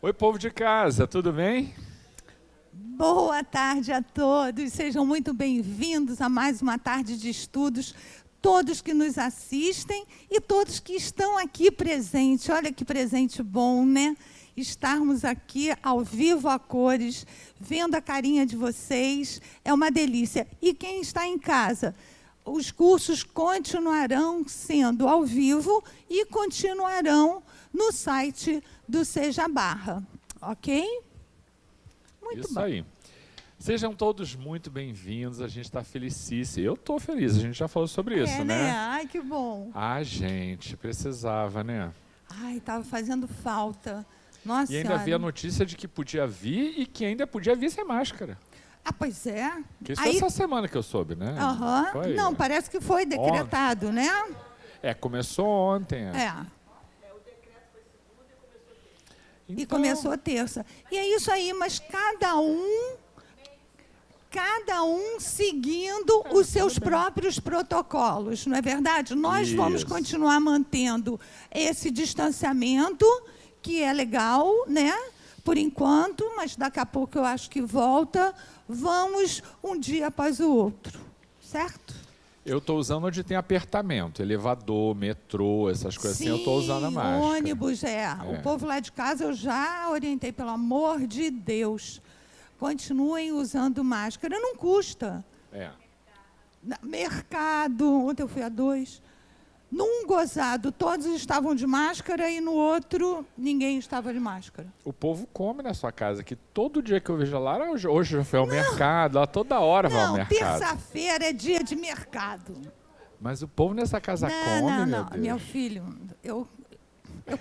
Oi, povo de casa, tudo bem? Boa tarde a todos, sejam muito bem-vindos a mais uma tarde de estudos, todos que nos assistem e todos que estão aqui presentes. Olha que presente bom, né? Estarmos aqui ao vivo a cores, vendo a carinha de vocês, é uma delícia. E quem está em casa? Os cursos continuarão sendo ao vivo e continuarão no site do Seja Barra, ok? Muito Isso bom. aí. Sejam todos muito bem-vindos, a gente está felicíssimo. Eu estou feliz, a gente já falou sobre isso, né? Ai, que bom. Ah, gente, precisava, né? Ai, estava fazendo falta. Nossa E ainda Senhora. havia a notícia de que podia vir e que ainda podia vir sem máscara. Ah, pois é. Que isso Aí, essa semana que eu soube, né? aham. Foi, Não, parece que foi decretado, né? começou ontem. É. Então, E começou a terça. E é isso aí, mas cada um seguindo os seus próprios protocolos, não é verdade? Nós vamos Isso. continuar mantendo esse distanciamento, que é legal, né? Por enquanto, mas daqui a pouco eu acho que volta. Vamos um dia após o outro, certo? Eu estou usando onde tem apertamento, elevador, metrô, essas coisas assim, eu estou usando a máscara. Ônibus, O povo lá de casa eu já orientei, pelo amor de Deus. Continuem usando máscara, não custa. Mercado, ontem eu fui a 2. Num gozado, todos estavam de máscara e no outro, ninguém estava de máscara. O povo come na sua casa, que todo dia que eu vejo lá, hoje já foi ao mercado, lá toda hora vai ao Não, mercado. terça-feira é dia de mercado. Mas o povo nessa casa come, meu Deus. Meu filho, eu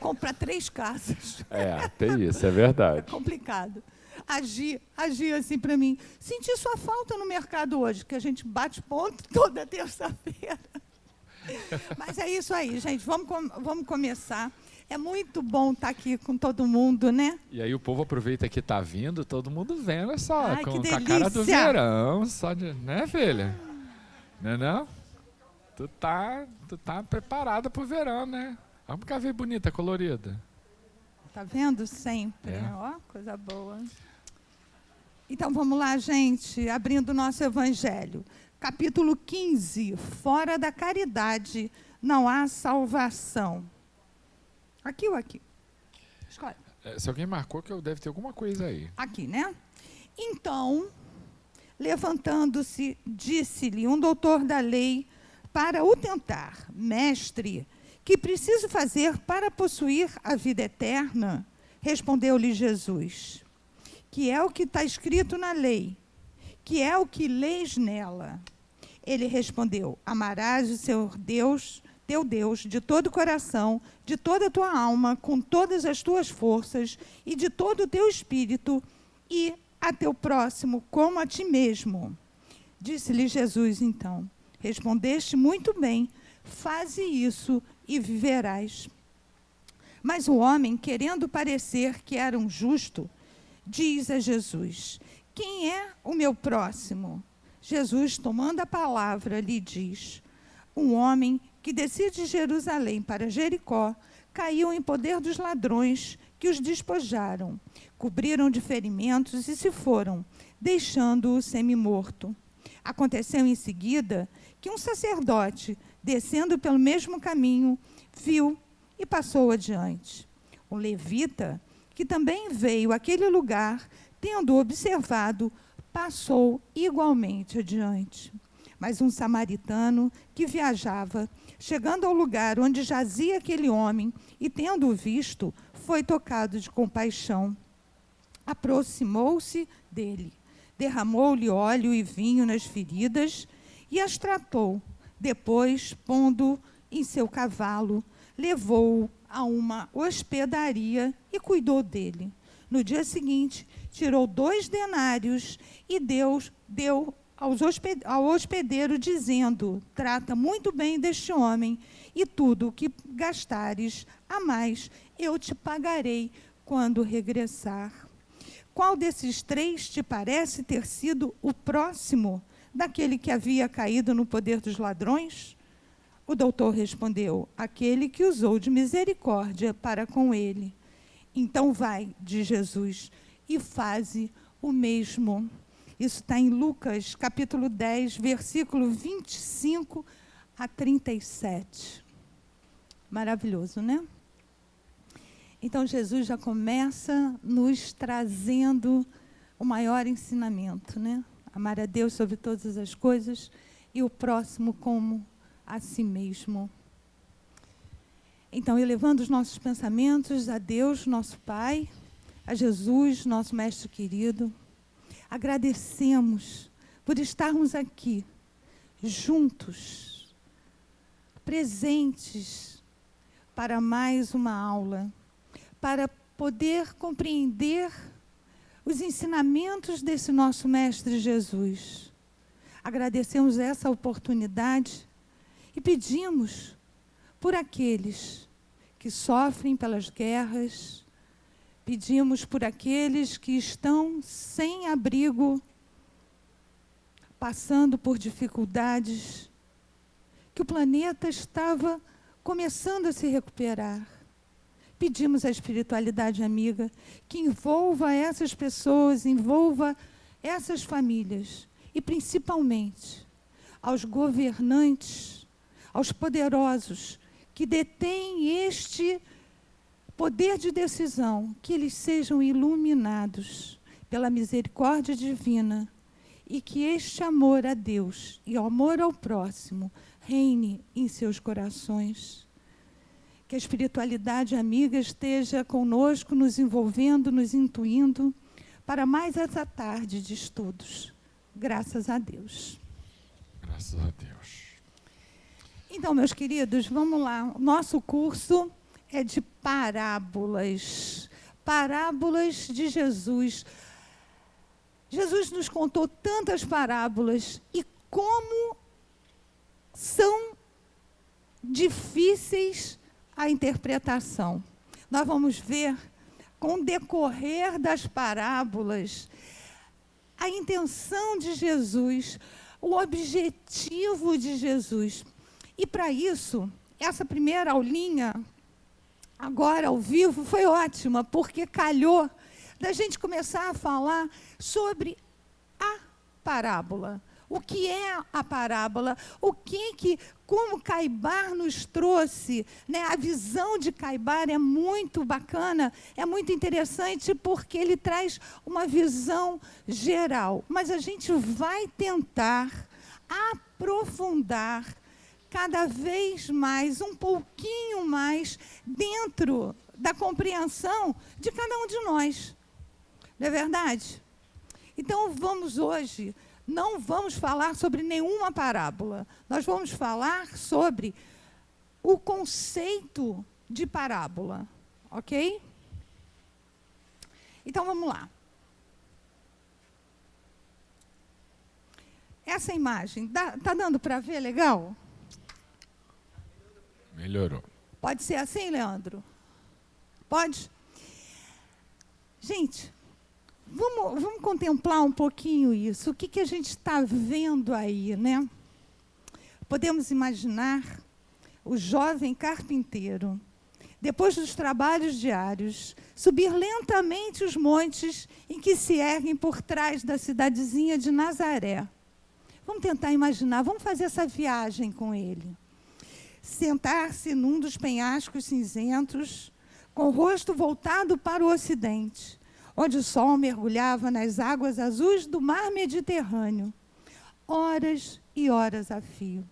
compro para 3 casas. Tem isso, é verdade. É complicado. Agir assim para mim. Senti sua falta no mercado hoje, que a gente bate ponto toda terça-feira. Mas é isso aí, gente. Vamos começar. É muito bom estar aqui com todo mundo, né? E aí o povo aproveita que tá vindo, todo mundo vendo só, Ai, com que a cara do delícia. verão, só de, né, filha? Não? Tu tá preparada pro verão, né? Vamos cá ver bonita, colorida. Tá vendo? Sempre. É. Ó, coisa boa. Então, vamos lá, gente. Abrindo o nosso evangelho. Capítulo 15. Fora da caridade não há salvação. Aqui ou aqui? Escolhe. Se alguém marcou, que deve ter alguma coisa aí. Aqui, né? Então, levantando-se, disse-lhe um doutor da lei para o tentar: Mestre, que preciso fazer para possuir a vida eterna? Respondeu-lhe Jesus: Que é o que está escrito na lei? Que é o que lês nela? Ele respondeu: Amarás o seu Deus, teu Deus, de todo o coração, de toda a tua alma, com todas as tuas forças e de todo o teu espírito, e a teu próximo como a ti mesmo. Disse-lhe Jesus então: Respondeste muito bem, faze isso e viverás. Mas o homem, querendo parecer que era um justo, diz a Jesus: Quem é o meu próximo? Jesus, tomando a palavra, lhe diz: Um homem que descia de Jerusalém para Jericó caiu em poder dos ladrões, que os despojaram, cobriram de ferimentos e se foram, deixando-o semi-morto. Aconteceu em seguida que um sacerdote, descendo pelo mesmo caminho, viu e passou adiante. Um levita, que também veio àquele lugar, tendo observado, passou igualmente adiante. Mas um samaritano que viajava, chegando ao lugar onde jazia aquele homem, e tendo-o visto, foi tocado de compaixão. Aproximou-se dele, derramou-lhe óleo e vinho nas feridas e as tratou. Depois, pondo em seu cavalo, levou-o a uma hospedaria e cuidou dele. No dia seguinte, tirou 2 denários e deu ao hospedeiro, dizendo: Trata muito bem deste homem, e tudo o que gastares a mais eu te pagarei quando regressar. Qual desses 3 te parece ter sido o próximo daquele que havia caído no poder dos ladrões? O doutor respondeu: Aquele que usou de misericórdia para com ele. Então vai, diz Jesus, e faze o mesmo. Isso está em Lucas, capítulo 10, versículo 25 a 37. Maravilhoso, né? Então, Jesus já começa nos trazendo o maior ensinamento, né? Amar a Deus sobre todas as coisas e o próximo como a si mesmo. Então, elevando os nossos pensamentos a Deus, nosso Pai, a Jesus, nosso Mestre querido, agradecemos por estarmos aqui, juntos, presentes, para mais uma aula, para poder compreender os ensinamentos desse nosso Mestre Jesus. Agradecemos essa oportunidade e pedimos por aqueles que sofrem pelas guerras, pedimos por aqueles que estão sem abrigo, passando por dificuldades, que o planeta estava começando a se recuperar. Pedimos à espiritualidade amiga que envolva essas pessoas, envolva essas famílias e, principalmente, aos governantes, aos poderosos que detêm este poder de decisão, que eles sejam iluminados pela misericórdia divina e que este amor a Deus e o amor ao próximo reine em seus corações. Que a espiritualidade amiga esteja conosco, nos envolvendo, nos intuindo para mais essa tarde de estudos. Graças a Deus. Graças a Deus. Então, meus queridos, vamos lá. O nosso curso é de parábolas. Parábolas de Jesus. Jesus nos contou tantas parábolas e como são difíceis a interpretação. Nós vamos ver, com o decorrer das parábolas, a intenção de Jesus, o objetivo de Jesus. E para isso, essa primeira aulinha, agora ao vivo, foi ótima, porque calhou da gente começar a falar sobre a parábola. O que é a parábola? Como Caibar nos trouxe, né? A visão de Caibar é muito bacana, é muito interessante, porque ele traz uma visão geral. Mas a gente vai tentar aprofundar cada vez mais, um pouquinho mais, dentro da compreensão de cada um de nós. Não é verdade? Então, não vamos falar sobre nenhuma parábola. Nós vamos falar sobre o conceito de parábola, ok? Então, vamos lá. Essa imagem, tá dando para ver legal? Melhorou. Pode ser assim, Leandro? Pode? Gente, vamos contemplar um pouquinho isso. O que a gente está vendo aí, né? Podemos imaginar o jovem carpinteiro, depois dos trabalhos diários, subir lentamente os montes em que se erguem por trás da cidadezinha de Nazaré. Vamos tentar imaginar, vamos fazer essa viagem com ele. Sentar-se num dos penhascos cinzentos, com o rosto voltado para o ocidente, onde o sol mergulhava nas águas azuis do mar Mediterrâneo, horas e horas a fio.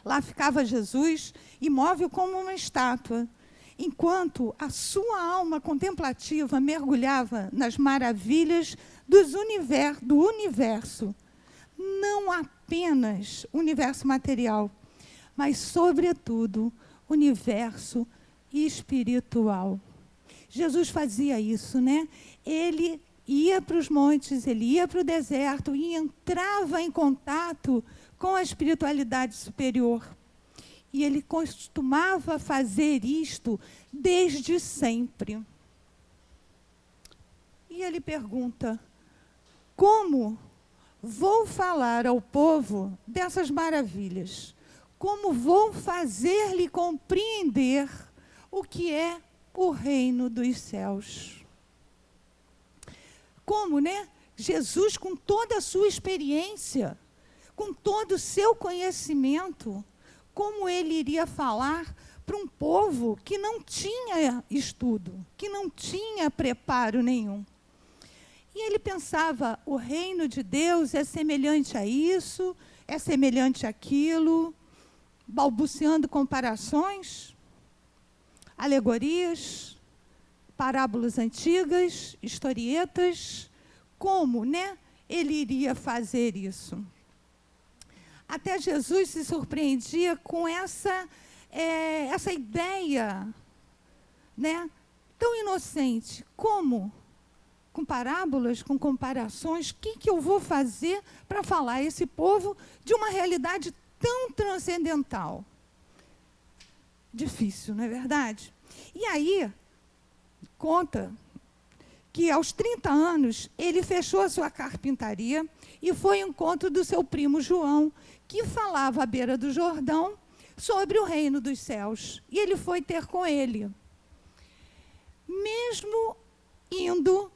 Lá ficava Jesus, imóvel como uma estátua, enquanto a sua alma contemplativa mergulhava nas maravilhas do universo, não apenas universo material, mas, sobretudo, universo espiritual. Jesus fazia isso, né? Ele ia para os montes, ele ia para o deserto e entrava em contato com a espiritualidade superior. E ele costumava fazer isto desde sempre. E ele pergunta: como vou falar ao povo dessas maravilhas? Como vou fazer-lhe compreender o que é o reino dos céus. Como, né? Jesus, com toda a sua experiência, com todo o seu conhecimento, como ele iria falar para um povo que não tinha estudo, que não tinha preparo nenhum. E ele pensava, o reino de Deus é semelhante a isso, é semelhante àquilo, balbuciando comparações, alegorias, parábolas antigas, historietas. Como, né, ele iria fazer isso? Até Jesus se surpreendia com essa ideia, né, tão inocente. Como? Com parábolas, com comparações, o que eu vou fazer para falar a esse povo de uma realidade tão transcendental? Difícil, não é verdade? E aí, conta que aos 30 anos, ele fechou a sua carpintaria e foi ao encontro do seu primo João, que falava à beira do Jordão sobre o reino dos céus. E ele foi ter com ele. Mesmo indo,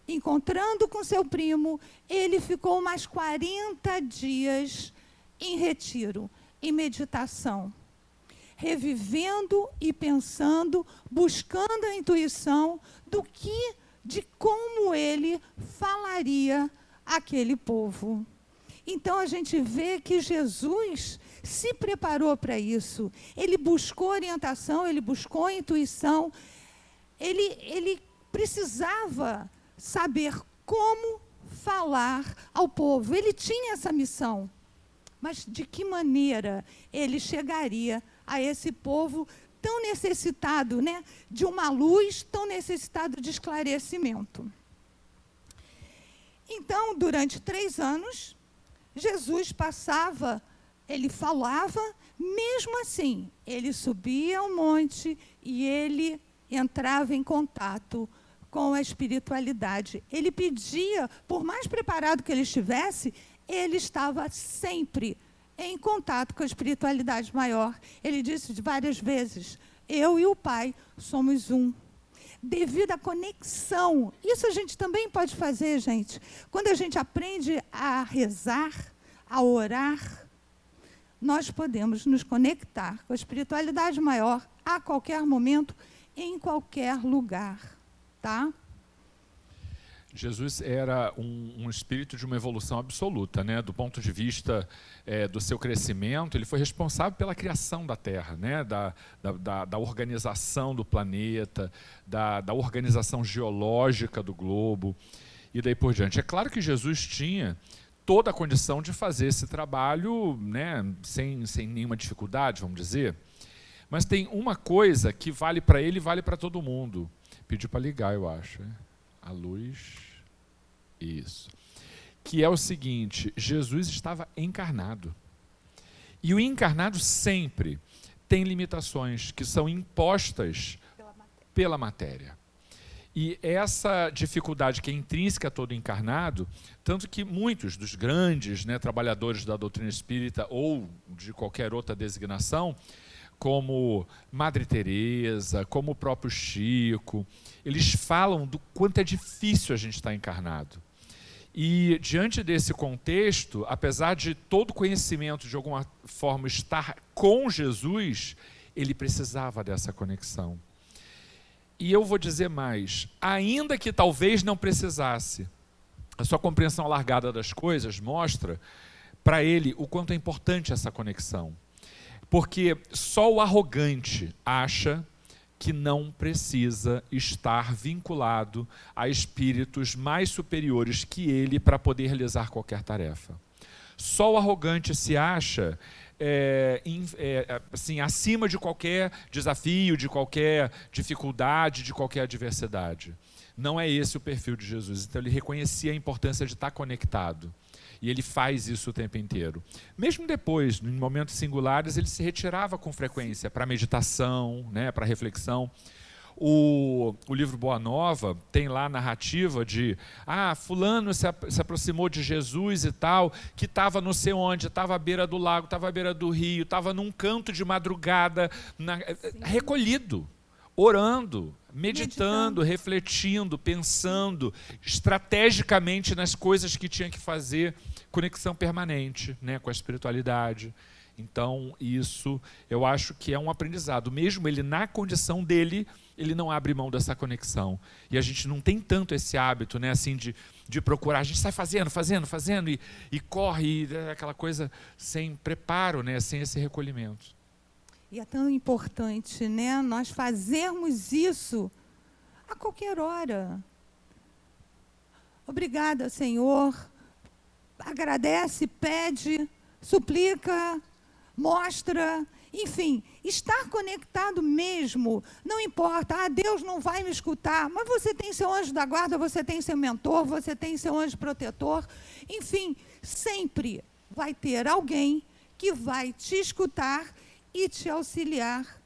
encontrando com seu primo, ele ficou mais 40 dias em retiro, em meditação, revivendo e pensando, buscando a intuição de como ele falaria àquele povo. Então, a gente vê que Jesus se preparou para isso. Ele buscou orientação, ele buscou intuição. Ele precisava saber como falar ao povo. Ele tinha essa missão. Mas de que maneira ele chegaria a esse povo tão necessitado, né, de uma luz, tão necessitado de esclarecimento? Então, durante 3 anos, Jesus passava, ele falava, mesmo assim, ele subia ao monte e ele entrava em contato com a espiritualidade. Ele pedia, por mais preparado que ele estivesse, ele estava sempre em contato com a espiritualidade maior. Ele disse várias vezes, eu e o Pai somos um. Devido à conexão. Isso a gente também pode fazer, gente. Quando a gente aprende a rezar, a orar, nós podemos nos conectar com a espiritualidade maior a qualquer momento, em qualquer lugar, tá? Jesus era um espírito de uma evolução absoluta, né? Do ponto de vista do seu crescimento, ele foi responsável pela criação da Terra, né? da organização do planeta, da organização geológica do globo, e daí por diante. É claro que Jesus tinha toda a condição de fazer esse trabalho, né? sem nenhuma dificuldade, vamos dizer, mas tem uma coisa que vale para ele e vale para todo mundo. Pediu para ligar, eu acho, né? A luz, isso. Que é o seguinte, Jesus estava encarnado. E o encarnado sempre tem limitações que são impostas pela matéria. E essa dificuldade que é intrínseca a todo encarnado, tanto que muitos dos grandes, né, trabalhadores da doutrina espírita ou de qualquer outra designação, como Madre Teresa, como o próprio Chico, eles falam do quanto é difícil a gente estar encarnado. E, diante desse contexto, apesar de todo conhecimento, de alguma forma, estar com Jesus, ele precisava dessa conexão. E eu vou dizer mais, ainda que talvez não precisasse, a sua compreensão alargada das coisas mostra para ele o quanto é importante essa conexão. Porque só o arrogante acha que não precisa estar vinculado a espíritos mais superiores que ele para poder realizar qualquer tarefa. Só o arrogante se acha assim, acima de qualquer desafio, de qualquer dificuldade, de qualquer adversidade. Não é esse o perfil de Jesus. Então ele reconhecia a importância de estar conectado. E ele faz isso o tempo inteiro. Mesmo depois, em momentos singulares, ele se retirava com frequência para meditação, né, para reflexão. O livro Boa Nova tem lá a narrativa de fulano se aproximou de Jesus e tal, que estava não sei onde, estava à beira do lago, estava à beira do rio, estava num canto de madrugada, recolhido, orando, meditando, refletindo, pensando estrategicamente nas coisas que tinha que fazer, conexão permanente, né, com a espiritualidade. Então, isso eu acho que é um aprendizado. Mesmo ele, na condição dele, ele não abre mão dessa conexão. E a gente não tem tanto esse hábito, né, assim, de procurar. A gente sai fazendo e corre, e aquela coisa sem preparo, né, sem esse recolhimento. E é tão importante, né, nós fazermos isso a qualquer hora. Obrigada, Senhor. Agradece, pede, suplica, mostra. Enfim, estar conectado mesmo. Não importa, Deus não vai me escutar, mas você tem seu anjo da guarda, você tem seu mentor, você tem seu anjo protetor. Enfim, sempre vai ter alguém que vai te escutar e te auxiliar.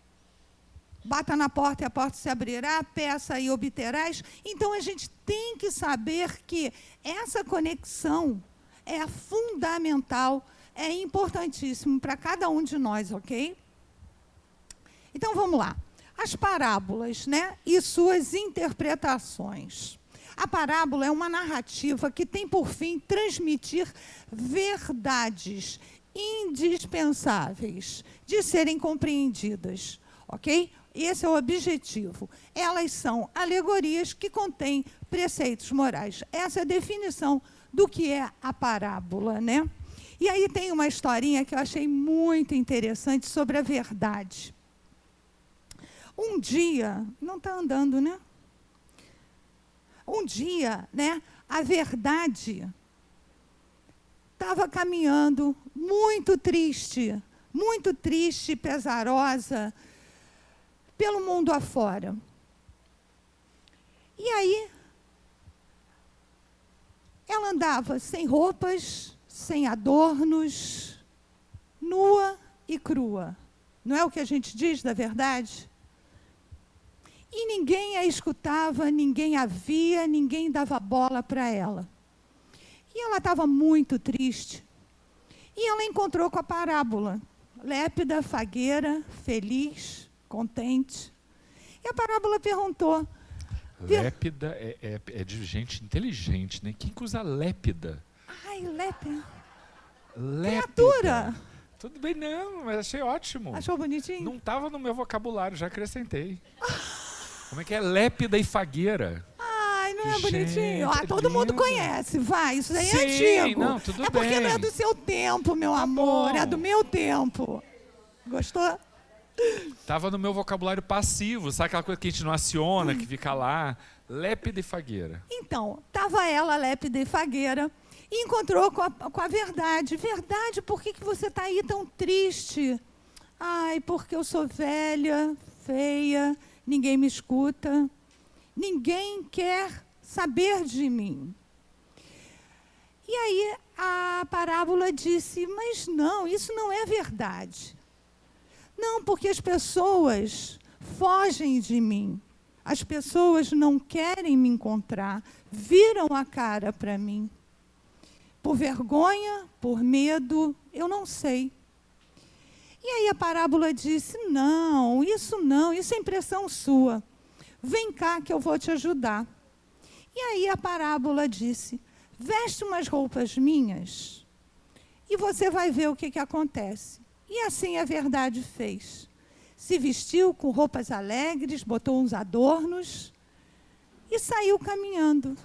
Bata na porta e a porta se abrirá, peça e obterás. Então, a gente tem que saber que essa conexão é fundamental, é importantíssimo para cada um de nós, ok? Então, vamos lá. As parábolas, né, e suas interpretações. A parábola é uma narrativa que tem por fim transmitir verdades indispensáveis de serem compreendidas, ok? Esse é o objetivo. Elas são alegorias que contêm preceitos morais. Essa é a definição do que é a parábola, né? E aí tem uma historinha que eu achei muito interessante sobre a verdade. Um dia, não está andando, né? Um dia, né, a verdade estava caminhando muito triste, pesarosa, pelo mundo afora. E aí, ela andava sem roupas, sem adornos, nua e crua. Não é o que a gente diz da verdade? E ninguém a escutava, ninguém a via, ninguém dava bola para ela. E ela estava muito triste. E ela encontrou com a parábola. Lépida, fagueira, feliz, contente. E a parábola perguntou. Lépida é de gente inteligente, né? Quem que usa lépida? Ai, lépida. Lépida. Criatura. Tudo bem, não, mas achei ótimo. Achou bonitinho? Não estava no meu vocabulário, já acrescentei. Como é que é lépida e fagueira? Ai, não é bonitinho? Gente, Todo mundo lindo. conhece, vai, isso aí Sim, é antigo. não, tudo é porque bem. não é do seu tempo, meu amor, bom. é do meu tempo. Gostou? Estava no meu vocabulário passivo, sabe aquela coisa que a gente não aciona, que fica lá? Lépida e fagueira. Então, estava ela, lépida e fagueira, e encontrou com a verdade. Verdade, por que você está aí tão triste? Ai, porque eu sou velha, feia, ninguém me escuta, ninguém quer saber de mim. E aí a parábola disse, mas não, isso não é verdade. Não, porque as pessoas fogem de mim. As pessoas não querem me encontrar, viram a cara para mim. Por vergonha, por medo, eu não sei. E aí a parábola disse, não, isso é impressão sua. Vem cá que eu vou te ajudar. E aí a parábola disse, veste umas roupas minhas e você vai ver o que acontece. E assim a verdade fez. Se vestiu com roupas alegres, botou uns adornos e saiu caminhando.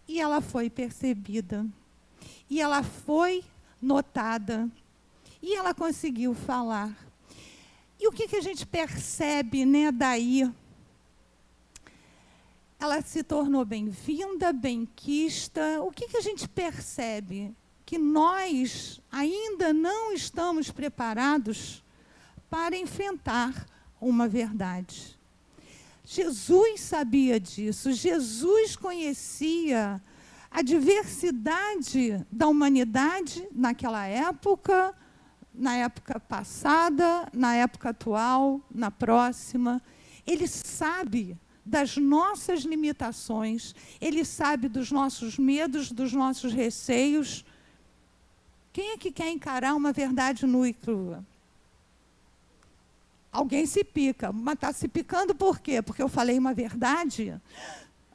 E ela foi percebida. E ela foi notada. E ela conseguiu falar. E o que a gente percebe, né, daí? Ela se tornou bem-vinda, bem-quista. O que a gente percebe? Que nós ainda não estamos preparados para enfrentar uma verdade. Jesus sabia disso, Jesus conhecia a diversidade da humanidade naquela época, na época passada, na época atual, na próxima. Ele sabe das nossas limitações, ele sabe dos nossos medos, dos nossos receios. Quem é que quer encarar uma verdade nua e crua? alguém se pica. Mas está se picando por quê? Porque eu falei uma verdade?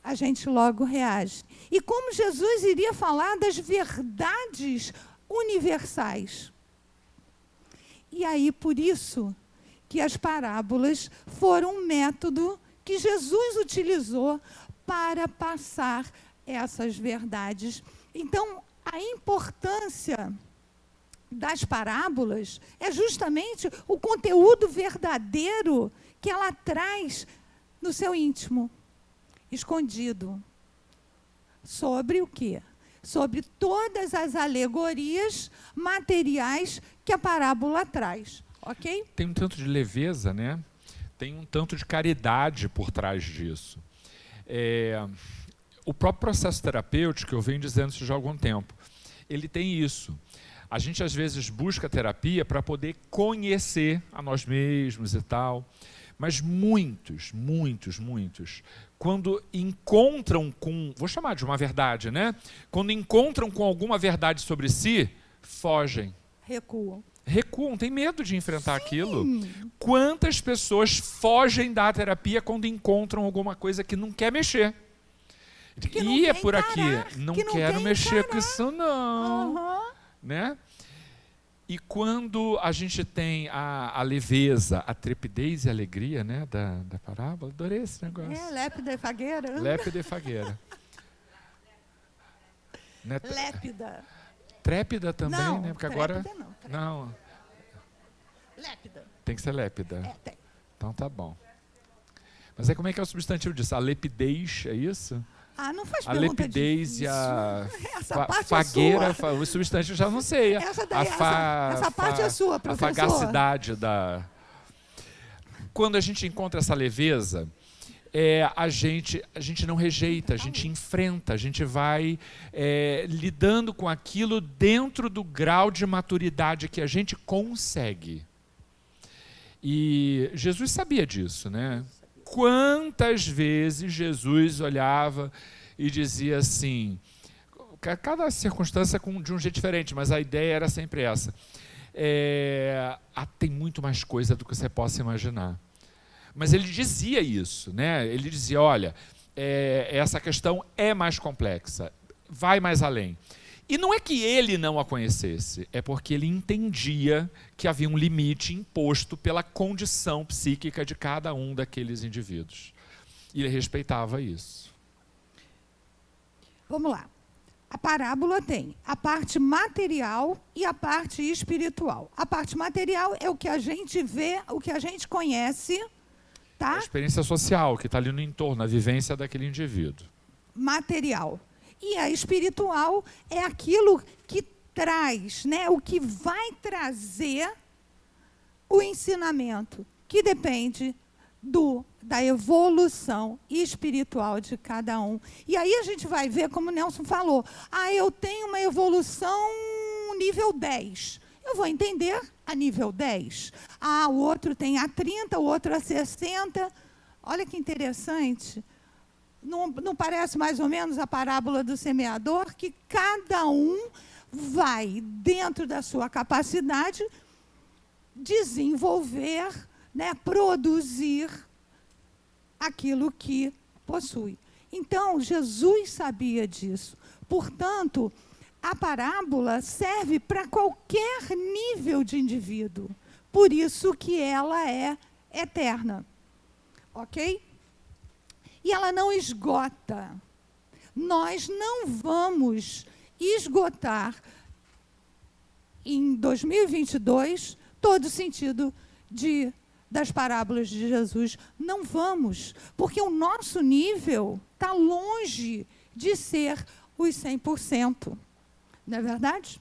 A gente logo reage. E como Jesus iria falar das verdades universais? E aí, por isso, que as parábolas foram um método que Jesus utilizou para passar essas verdades. Então, a importância das parábolas é justamente o conteúdo verdadeiro que ela traz no seu íntimo, escondido. Sobre o quê? Sobre todas as alegorias materiais que a parábola traz, ok? Tem um tanto de leveza, né? Tem um tanto de caridade por trás disso. O próprio processo terapêutico, eu venho dizendo isso já há algum tempo, ele tem isso. A gente, às vezes, busca terapia para poder conhecer a nós mesmos e tal, mas muitos, quando encontram com, vou chamar de uma verdade, né? Quando encontram com alguma verdade sobre si, fogem. Recuam, tem medo de enfrentar aquilo. Quantas pessoas fogem da terapia quando encontram alguma coisa que não quer mexer? E é por aqui, não quero mexer com isso não. Né? E quando a gente tem a leveza, a trepidez e a alegria, né, da parábola, adorei esse negócio. Lépida e fagueira. Lépida e fagueira. Né? Lépida. Trépida também, não, né? Porque agora não. Lépida. Tem que ser lépida. Tem. Então tá bom. Mas aí como é que é o substantivo disso? A lepidez, é isso? Não faz a pergunta lepidez difícil. E a fagueira, é sua. O substantivo já não sei. Essa parte é sua, professor. A fagacidade da... Quando a gente encontra essa leveza, a gente não rejeita, a gente enfrenta, a gente vai lidando com aquilo dentro do grau de maturidade que a gente consegue. E Jesus sabia disso, né? Quantas vezes Jesus olhava e dizia assim, cada circunstância de um jeito diferente, mas a ideia era sempre essa. Tem muito mais coisa do que você possa imaginar. Mas ele dizia isso, né? Ele dizia, olha, essa questão é mais complexa, vai mais além. E não é que ele não a conhecesse, é porque ele entendia que havia um limite imposto pela condição psíquica de cada um daqueles indivíduos. E ele respeitava isso. Vamos lá. A parábola tem a parte material e a parte espiritual. A parte material é o que a gente vê, o que a gente conhece, tá? A experiência social que está ali no entorno, a vivência daquele indivíduo. Material. E a espiritual é aquilo que traz, né, o que vai trazer o ensinamento, que depende da evolução espiritual de cada um. E aí a gente vai ver, como o Nelson falou, eu tenho uma evolução nível 10. Eu vou entender a nível 10. O outro tem a 30, o outro a 60. Olha que interessante. Não parece mais ou menos a parábola do semeador, que cada um vai, dentro da sua capacidade, desenvolver, né, produzir aquilo que possui. Então, Jesus sabia disso. Portanto, a parábola serve para qualquer nível de indivíduo. Por isso que ela é eterna. Ok? E ela não esgota. Nós não vamos esgotar em 2022 todo o sentido das parábolas de Jesus. Não vamos, porque o nosso nível está longe de ser os 100%. Não é verdade?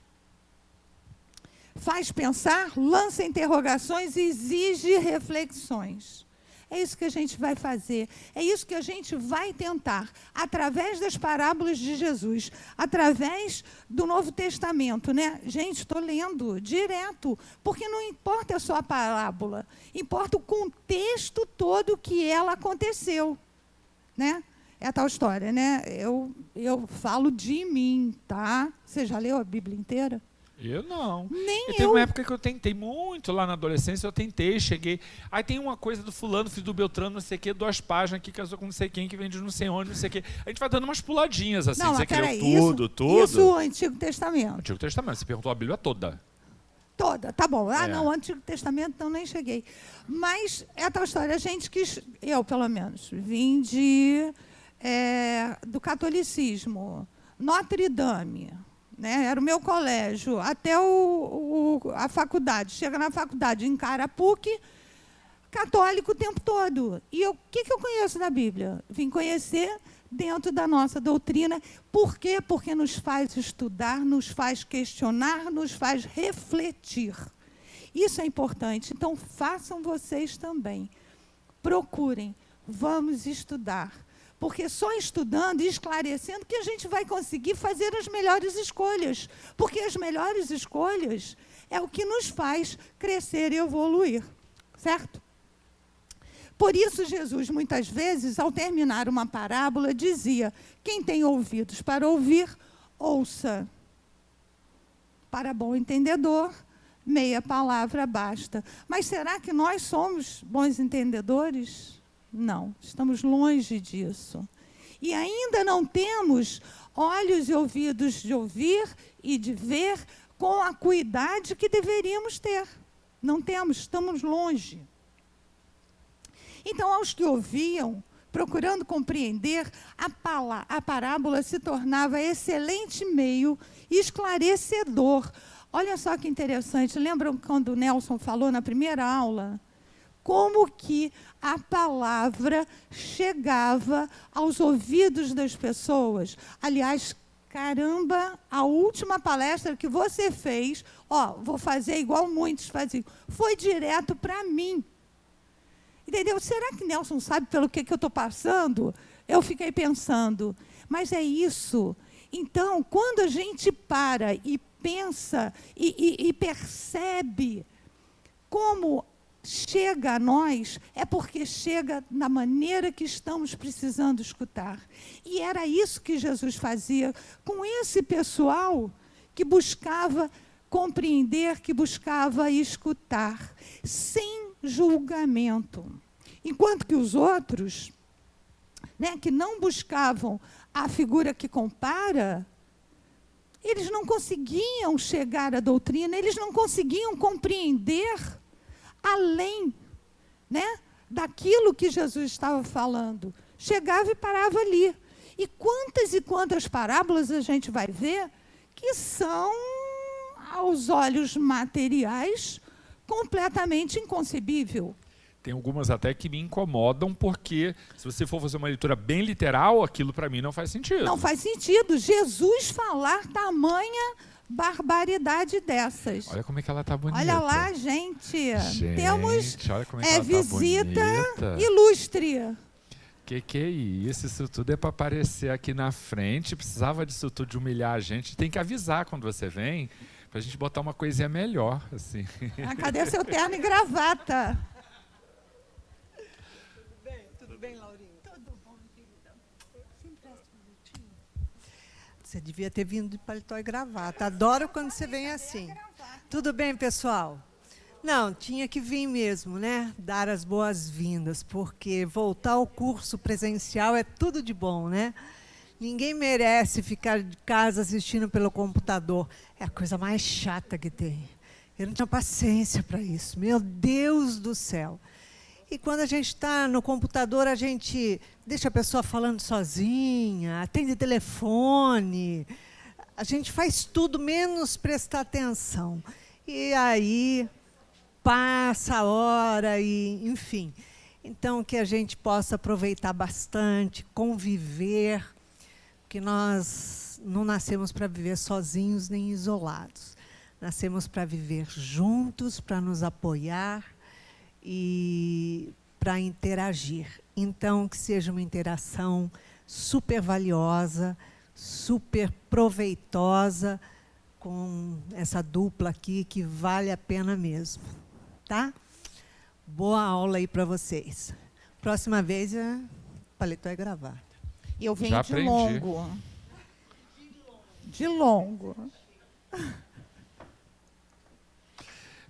Faz pensar, lança interrogações e exige reflexões. É isso que a gente vai fazer, é isso que a gente vai tentar, através das parábolas de Jesus, através do Novo Testamento, né? Gente, estou lendo direto, porque não importa só a parábola, importa o contexto todo que ela aconteceu, né? É a tal história, né? Eu falo de mim, tá? Você já leu a Bíblia inteira? Eu não. Nem Teve eu. uma época que eu tentei muito lá na adolescência, eu tentei, cheguei. Aí tem uma coisa do fulano, filho do Beltrano, não sei o quê, 2 páginas que casou com não sei quem, que vende não sei onde, não sei o quê. A gente vai dando umas puladinhas assim, Não, dizer mas que leu peraí, tudo. isso o Antigo Testamento. Antigo Testamento, você perguntou a Bíblia toda. Toda, tá bom. Ah, É. não, o Antigo Testamento, então nem cheguei. Mas é tal história, a gente quis, eu pelo menos, vim do catolicismo, Notre Dame, né? Era o meu colégio, até a faculdade. Chega na faculdade, encara a PUC, católico o tempo todo. E o que eu conheço da Bíblia? Vim conhecer dentro da nossa doutrina. Por quê? Porque nos faz estudar, nos faz questionar, nos faz refletir. Isso é importante. Então, façam vocês também. Procurem. Vamos estudar. Porque só estudando e esclarecendo que a gente vai conseguir fazer as melhores escolhas. Porque as melhores escolhas é o que nos faz crescer e evoluir. Certo? Por isso, Jesus, muitas vezes, ao terminar uma parábola, dizia: quem tem ouvidos para ouvir, ouça. Para bom entendedor, meia palavra basta. Mas será que nós somos bons entendedores? Não, estamos longe disso. E ainda não temos olhos e ouvidos de ouvir e de ver com a acuidade que deveríamos ter. Não temos, estamos longe. Então, aos que ouviam, procurando compreender, a parábola se tornava excelente meio esclarecedor. Olha só que interessante, lembram quando o Nelson falou na primeira aula? Como que a palavra chegava aos ouvidos das pessoas. Aliás, caramba, a última palestra que você fez, vou fazer igual muitos faziam, foi direto para mim. Entendeu? Será que Nelson sabe pelo que eu estou passando? Eu fiquei pensando, mas é isso. Então, quando a gente para e pensa e percebe como chega a nós, é porque chega da maneira que estamos precisando escutar. E era isso que Jesus fazia com esse pessoal que buscava compreender, que buscava escutar, sem julgamento. Enquanto que os outros, que não buscavam a figura que compara, eles não conseguiam chegar à doutrina, eles não conseguiam compreender além, daquilo que Jesus estava falando. Chegava e parava ali. E quantas parábolas a gente vai ver que são, aos olhos materiais, completamente inconcebível. Tem algumas até que me incomodam, porque se você for fazer uma leitura bem literal, aquilo para mim não faz sentido. Não faz sentido. Jesus falar tamanha barbaridade dessas. Olha como é que ela está bonita. Olha lá, gente. Temos olha como é que ela visita tá bonita. ilustre. Que é isso? Isso tudo é para aparecer aqui na frente. Precisava disso tudo de humilhar a gente. Tem que avisar quando você vem, para a gente botar uma coisinha melhor. Assim. Cadê seu terno e gravata? Tudo bem, Laurinha? Tudo bom, querida. Você devia ter vindo de paletó e gravata. Adoro quando você vem assim. Tudo bem, pessoal? Não, tinha que vir mesmo, dar as boas-vindas, porque voltar ao curso presencial é tudo de bom, Ninguém merece ficar de casa assistindo pelo computador. É a coisa mais chata que tem. Eu não tinha paciência para isso. Meu Deus do céu. E quando a gente está no computador, a gente deixa a pessoa falando sozinha, atende telefone. A gente faz tudo menos prestar atenção. E aí passa a hora, enfim. Então, que a gente possa aproveitar bastante, conviver, porque nós não nascemos para viver sozinhos nem isolados. Nascemos para viver juntos, para nos apoiar e para interagir. Então, que seja uma interação super valiosa, super proveitosa, com essa dupla aqui, que vale a pena mesmo. Tá? Boa aula aí para vocês. Próxima vez, paletó e gravata. Eu venho Já de aprendi. longo. De longo.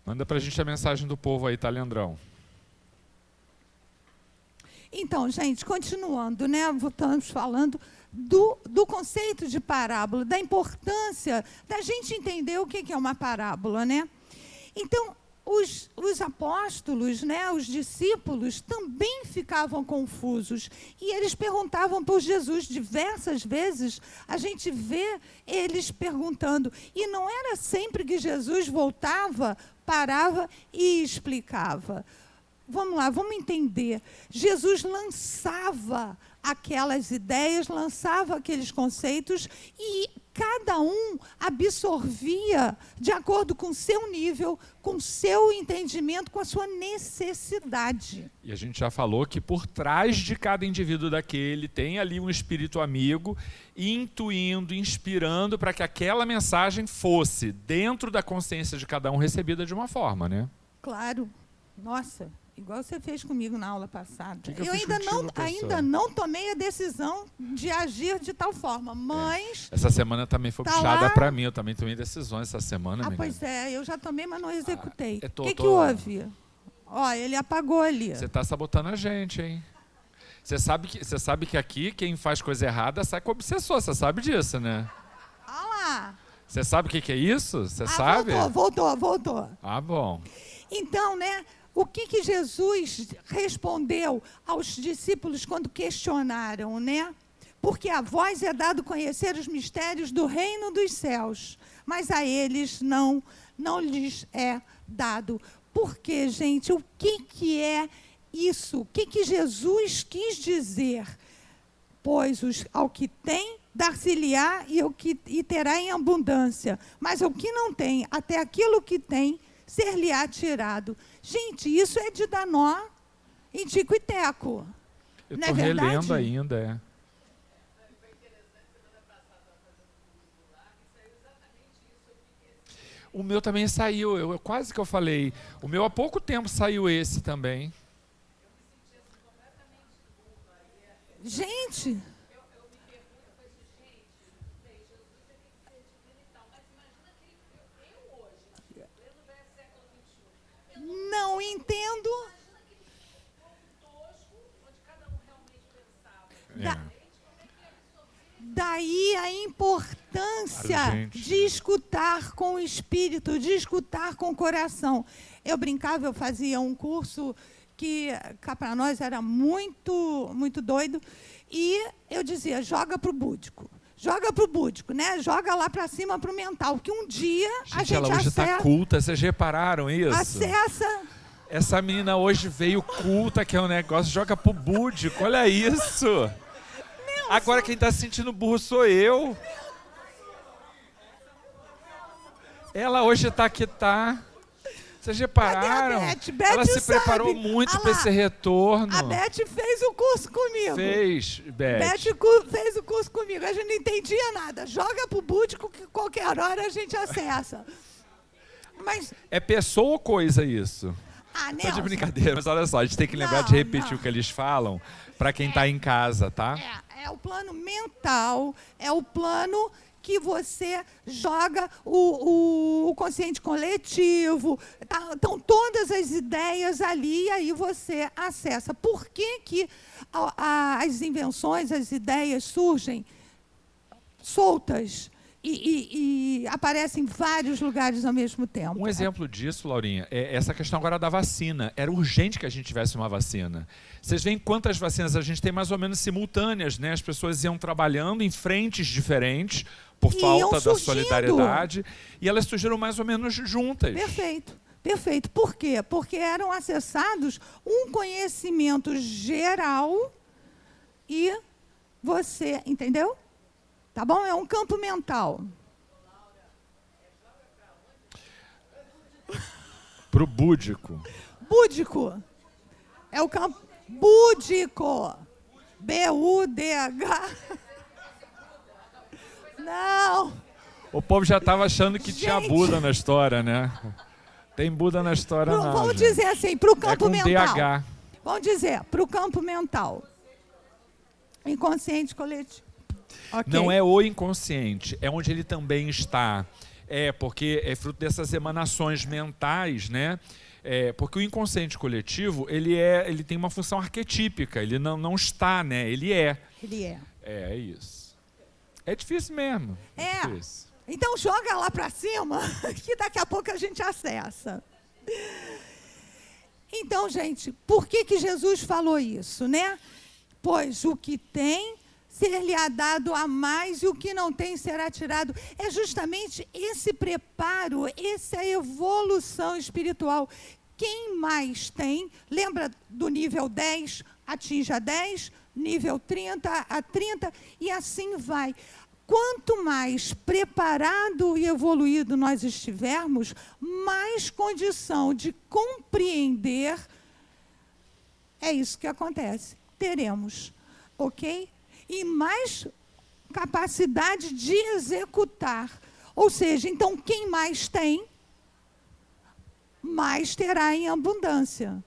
Manda para a gente a mensagem do povo aí, tá, Leandrão? Então, gente, continuando, né? Estamos falando do conceito de parábola, da importância da gente entender o que é uma parábola, né? Então, os apóstolos, né, os discípulos, também ficavam confusos. E eles perguntavam por Jesus diversas vezes. A gente vê eles perguntando. E não era sempre que Jesus voltava, parava e explicava. Vamos lá, vamos entender. Jesus lançava aquelas ideias, lançava aqueles conceitos e cada um absorvia de acordo com o seu nível, com o seu entendimento, com a sua necessidade. E a gente já falou que por trás de cada indivíduo daquele tem ali um espírito amigo, intuindo, inspirando para que aquela mensagem fosse, dentro da consciência de cada um, recebida de uma forma, né? Claro. Nossa, igual você fez comigo na aula passada. Que eu eu fiz ainda, contigo, não, professora? ainda não tomei a decisão de agir de tal forma, mas... Essa semana também foi Tá puxada lá. para mim, eu também tomei decisões essa semana, menina. Pois é, eu já tomei, mas não executei. eu tô- O que tô- houve? Ó, ele apagou ali. Você está sabotando a gente, hein? Você sabe que aqui quem faz coisa errada sai com obsessor, você sabe disso, né? Olha lá. Você sabe o que é isso? Você sabe? Voltou. Ah, bom. Então, né, o que Jesus respondeu aos discípulos quando questionaram, né? Porque a vós é dado conhecer os mistérios do reino dos céus, mas a eles não lhes é dado. Porque, gente, o que é isso? O que Jesus quis dizer? Pois ao que tem, dar-se-lhe-á e terá em abundância. Mas ao que não tem, até aquilo que tem, ser-lhe-á tirado. Gente, isso é de dar nó em tico e teco. Eu Não estou é verdade? relendo ainda, é. O meu também saiu, quase que eu falei. O meu há pouco tempo saiu esse também. Gente, não entendo. Da- Daí a importância Claro, gente. de escutar com o espírito, de escutar com o coração. Eu brincava, eu fazia um curso que cá para nós era muito, muito doido, e eu dizia, joga para o búdico. Joga para o búdico, né? Joga lá para cima para o mental, que um dia a Gente, gente ela hoje está culta, vocês repararam isso? acessa. Essa menina hoje veio culta, que é um negócio, joga pro búdico, olha isso. Agora quem está se sentindo burro sou eu. Ela hoje está que tá. Vocês repararam? Cadê a Beth? Ela se sabe. preparou muito Ah para lá, esse retorno. A Beth fez o curso comigo. Fez, Beth. Fez o curso comigo. A gente não entendia nada. Joga pro búdico que qualquer hora a gente acessa. Mas, É pessoa ou coisa isso? Tá de Nelson, brincadeira, mas olha só, a gente tem que lembrar Não, de repetir não. o que eles falam para quem está em casa, tá? é o plano mental, é o plano que você joga o consciente coletivo, estão todas as ideias ali e aí você acessa. Por que as invenções, as ideias surgem soltas e aparecem em vários lugares ao mesmo tempo? Um exemplo disso, Laurinha, é essa questão agora da vacina. Era urgente que a gente tivesse uma vacina. Vocês veem quantas vacinas a gente tem mais ou menos simultâneas, né? As pessoas iam trabalhando em frentes diferentes por E falta iam da surgindo. solidariedade e elas surgiram mais ou menos juntas. Perfeito. Por quê? Porque eram acessados um conhecimento geral e você, entendeu? Tá bom? É um campo mental. Pro búdico. Búdico. É o campo búdico. B-U-D-H. Não. O povo já estava achando que tinha Gente. Buda na história, né? Tem Buda na história, não. Vamos gente. dizer assim, para o É campo com mental. DH. Vamos dizer, para o campo mental. Inconsciente coletivo. Ok. Não é o inconsciente, é onde ele também está Porque é fruto dessas emanações mentais, né? Porque o inconsciente coletivo, ele tem uma função arquetípica, ele não está, né? Ele é. Ele é. É isso. É difícil mesmo. É difícil. Então joga lá para cima, que daqui a pouco a gente acessa. Então, gente, por que Jesus falou isso, né? Pois o que tem, ser-lhe-á dado a mais, e o que não tem será tirado. É justamente esse preparo, essa evolução espiritual. Quem mais tem, lembra do nível 10, atinge a 10, nível 30 a 30, e assim vai. Quanto mais preparado e evoluído nós estivermos, mais condição de compreender, é isso que acontece, teremos, ok? E mais capacidade de executar. Ou seja, então, quem mais tem, mais terá em abundância.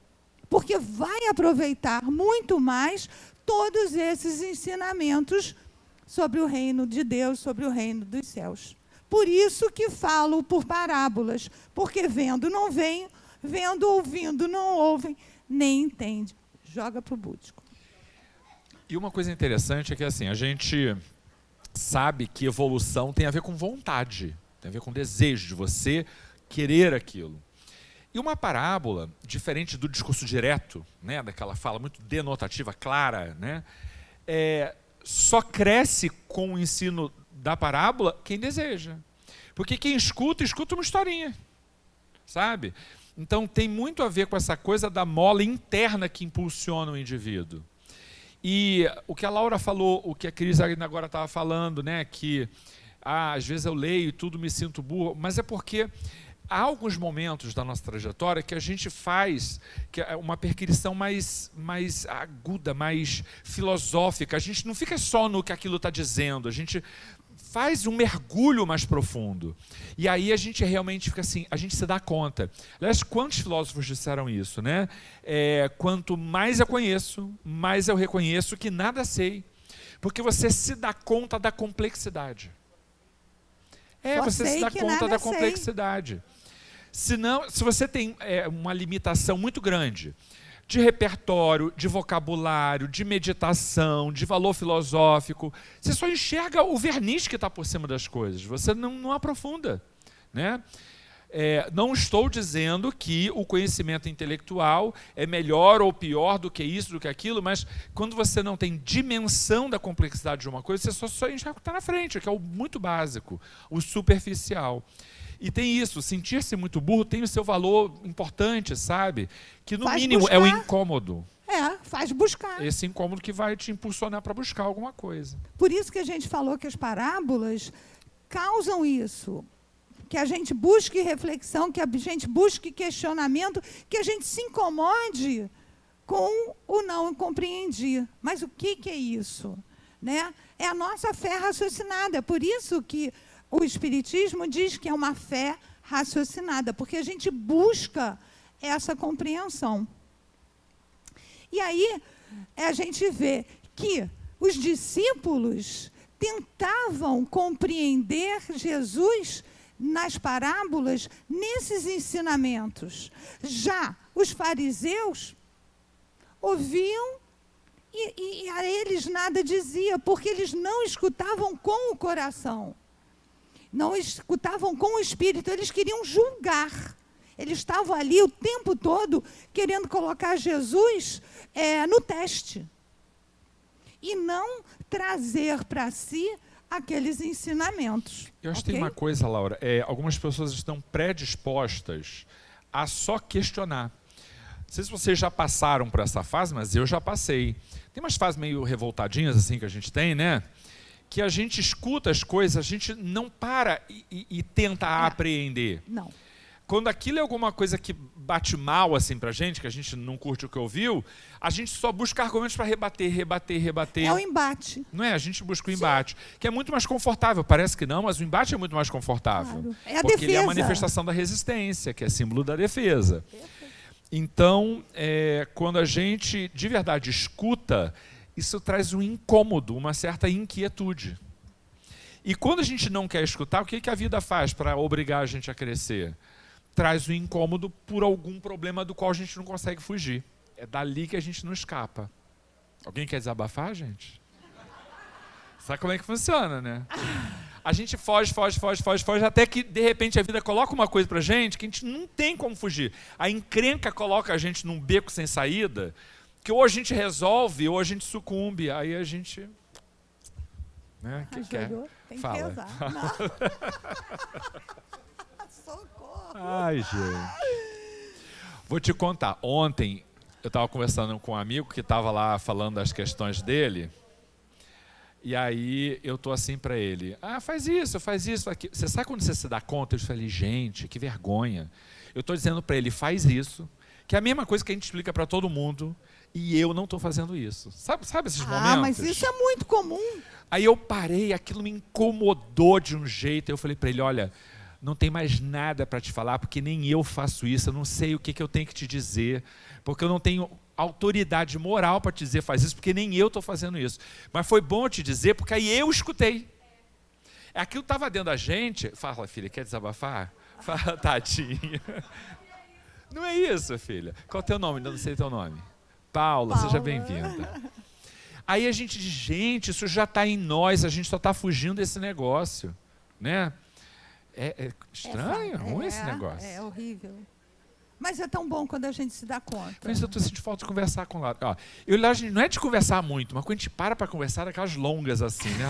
Porque vai aproveitar muito mais todos esses ensinamentos sobre o reino de Deus, sobre o reino dos céus. Por isso que falo por parábolas, porque vendo não veem, vendo, ouvindo não ouvem, nem entendem. Joga para o búdico. E uma coisa interessante é que assim, a gente sabe que evolução tem a ver com vontade, tem a ver com desejo de você querer aquilo. E uma parábola, diferente do discurso direto, né, daquela fala muito denotativa, clara, né, só cresce com o ensino da parábola quem deseja. Porque quem escuta uma historinha, sabe? Então tem muito a ver com essa coisa da mola interna que impulsiona o indivíduo. E o que a Laura falou, o que a Cris agora estava falando, né, que às vezes eu leio e tudo me sinto burro, mas é porque há alguns momentos da nossa trajetória que a gente faz uma perquisição mais aguda, mais filosófica. A gente não fica só no que aquilo está dizendo, a gente faz um mergulho mais profundo. E aí a gente realmente fica assim, a gente se dá conta. Aliás, quantos filósofos disseram isso, né? Quanto mais eu conheço, mais eu reconheço que nada sei. Porque você se dá conta da complexidade. Você se dá conta da complexidade. Senão, se você tem uma limitação muito grande de repertório, de vocabulário, de meditação, de valor filosófico, você só enxerga o verniz que está por cima das coisas, você não aprofunda, né? Não estou dizendo que o conhecimento intelectual é melhor ou pior do que isso, do que aquilo, mas quando você não tem dimensão da complexidade de uma coisa, você só enxerga o que está na frente, que é o muito básico, o superficial. E tem isso, sentir-se muito burro tem o seu valor importante, sabe? Que no mínimo buscar. É o incômodo. Faz buscar. Esse incômodo que vai te impulsionar para buscar alguma coisa. Por isso que a gente falou que as parábolas causam isso. Que a gente busque reflexão, que a gente busque questionamento, que a gente se incomode com o não compreendi. Mas o que é isso? Né? É a nossa fé raciocinada. É por isso que o Espiritismo diz que é uma fé raciocinada, porque a gente busca essa compreensão. E aí a gente vê que os discípulos tentavam compreender Jesus nas parábolas, nesses ensinamentos. Já os fariseus ouviam e a eles nada dizia, porque eles não escutavam com o coração. Não escutavam com o espírito, eles queriam julgar. Eles estavam ali o tempo todo querendo colocar Jesus no teste. E não trazer para si aqueles ensinamentos. Eu acho que tem uma coisa, Laura, algumas pessoas estão predispostas a só questionar. Não sei se vocês já passaram por essa fase, mas eu já passei. Tem umas fases meio revoltadinhas assim que a gente tem, né? Que a gente escuta as coisas, a gente não para e tenta apreender. Não. Quando aquilo é alguma coisa que bate mal assim pra gente, que a gente não curte o que ouviu, a gente só busca argumentos para rebater. É o embate. Não é? A gente busca o embate, que é muito mais confortável. Parece que não, mas o embate é muito mais confortável. Claro. É a porque defesa. Ele é a manifestação da resistência, que é símbolo da defesa. Então, quando a gente de verdade escuta, isso traz um incômodo, uma certa inquietude. E quando a gente não quer escutar, o que a vida faz para obrigar a gente a crescer? Traz o incômodo por algum problema do qual a gente não consegue fugir. É dali que a gente não escapa. Alguém quer desabafar, gente? Sabe como é que funciona, né? A gente foge, até que, de repente, a vida coloca uma coisa pra gente que a gente não tem como fugir. A encrenca coloca a gente num beco sem saída, que ou a gente resolve, ou a gente sucumbe. Aí a gente... Né? Quem quer? Tem que Fala. rezar. Socorro. Ai, gente. Vou te contar. Ontem, eu estava conversando com um amigo que estava lá falando das questões dele. E aí eu tô assim para ele, faz isso, faz aquilo. Você sabe quando você se dá conta? Eu falei, gente, que vergonha. Eu estou dizendo para ele, faz isso, que é a mesma coisa que a gente explica para todo mundo, e eu não estou fazendo isso. Sabe esses momentos? Mas isso é muito comum. Aí eu parei, aquilo me incomodou de um jeito, eu falei para ele, olha, não tem mais nada para te falar, porque nem eu faço isso, eu não sei o que eu tenho que te dizer, porque eu não tenho autoridade moral para te dizer faz isso, porque nem eu estou fazendo isso. Mas foi bom te dizer, porque aí eu escutei. Aquilo estava dentro da gente. Fala, filha, quer desabafar? Fala, tadinha. Não é isso, filha. Qual é o teu nome? Não sei o teu nome. Paula, seja bem-vinda. Aí a gente diz, gente, isso já está em nós, a gente só está fugindo desse negócio. Né? É estranho, ruim esse negócio. É horrível. Mas é tão bom quando a gente se dá conta. Mas eu estou sentindo falta de conversar com o Lara. Não é de conversar muito, mas quando a gente para conversar, aquelas longas assim, né?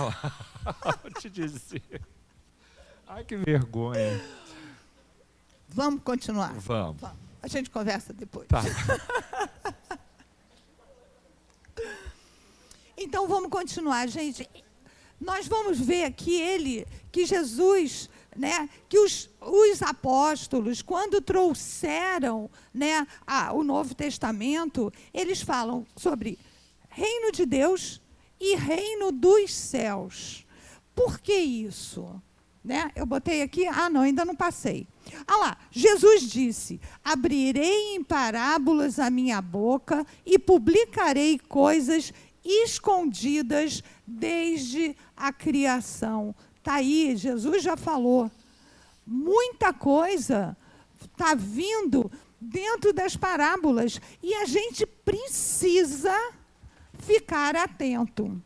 Vou te dizer. Ai, que vergonha. Vamos continuar? Vamos. A gente conversa depois. Tá. Então, vamos continuar, gente. Nós vamos ver aqui que Jesus... Né, que os apóstolos, quando trouxeram, né, o Novo Testamento, eles falam sobre reino de Deus e reino dos céus. Por que isso? Né? Eu botei aqui, não, ainda não passei. Lá, Jesus disse, abrirei em parábolas a minha boca e publicarei coisas escondidas desde a criação. Está aí, Jesus já falou. Muita coisa está vindo dentro das parábolas e a gente precisa ficar atento.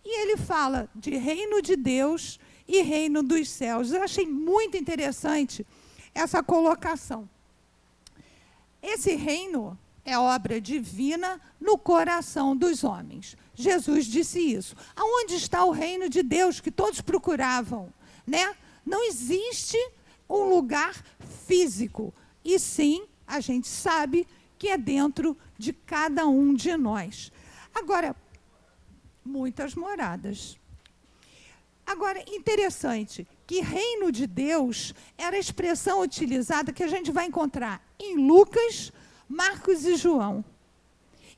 E ele fala de reino de Deus e reino dos céus. Eu achei muito interessante essa colocação. Esse reino é obra divina no coração dos homens. Jesus disse isso. Aonde está o reino de Deus que todos procuravam? Né? Não existe um lugar físico. E sim, a gente sabe que é dentro de cada um de nós. Agora, muitas moradas. Agora, interessante que reino de Deus era a expressão utilizada que a gente vai encontrar em Lucas, Marcos e João.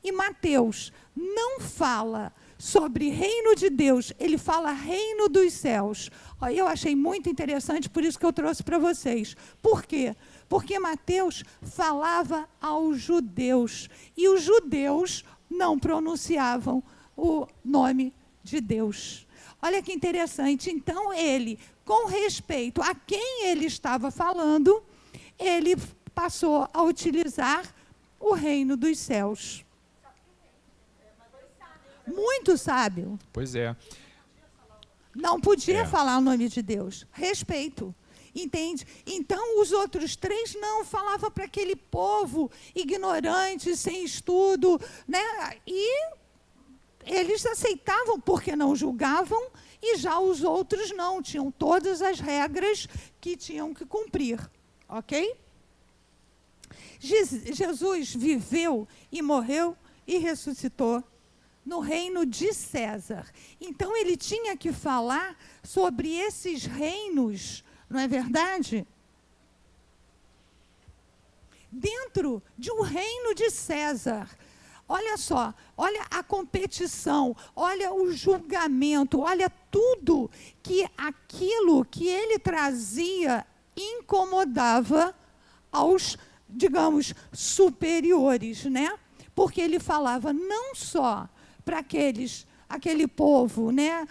E Mateus não fala sobre reino de Deus, ele fala reino dos céus. Eu achei muito interessante, por isso que eu trouxe para vocês. Por quê? Porque Mateus falava aos judeus, e os judeus não pronunciavam o nome de Deus. Olha que interessante. Então, ele, com respeito a quem ele estava falando, ele passou a utilizar o reino dos céus. Muito sábio. Pois é. Não podia falar o nome de Deus. Respeito. Entende? Então, os outros três não falavam para aquele povo ignorante, sem estudo, né? E eles aceitavam porque não julgavam, e já os outros não, tinham todas as regras que tinham que cumprir. Ok? Jesus viveu e morreu e ressuscitou no reino de César. Então, ele tinha que falar sobre esses reinos, não é verdade? Dentro de um reino de César. Olha só, olha a competição, olha o julgamento, olha tudo que aquilo que ele trazia incomodava aos, digamos, superiores, né? Porque ele falava não só para aqueles aquele povo, né,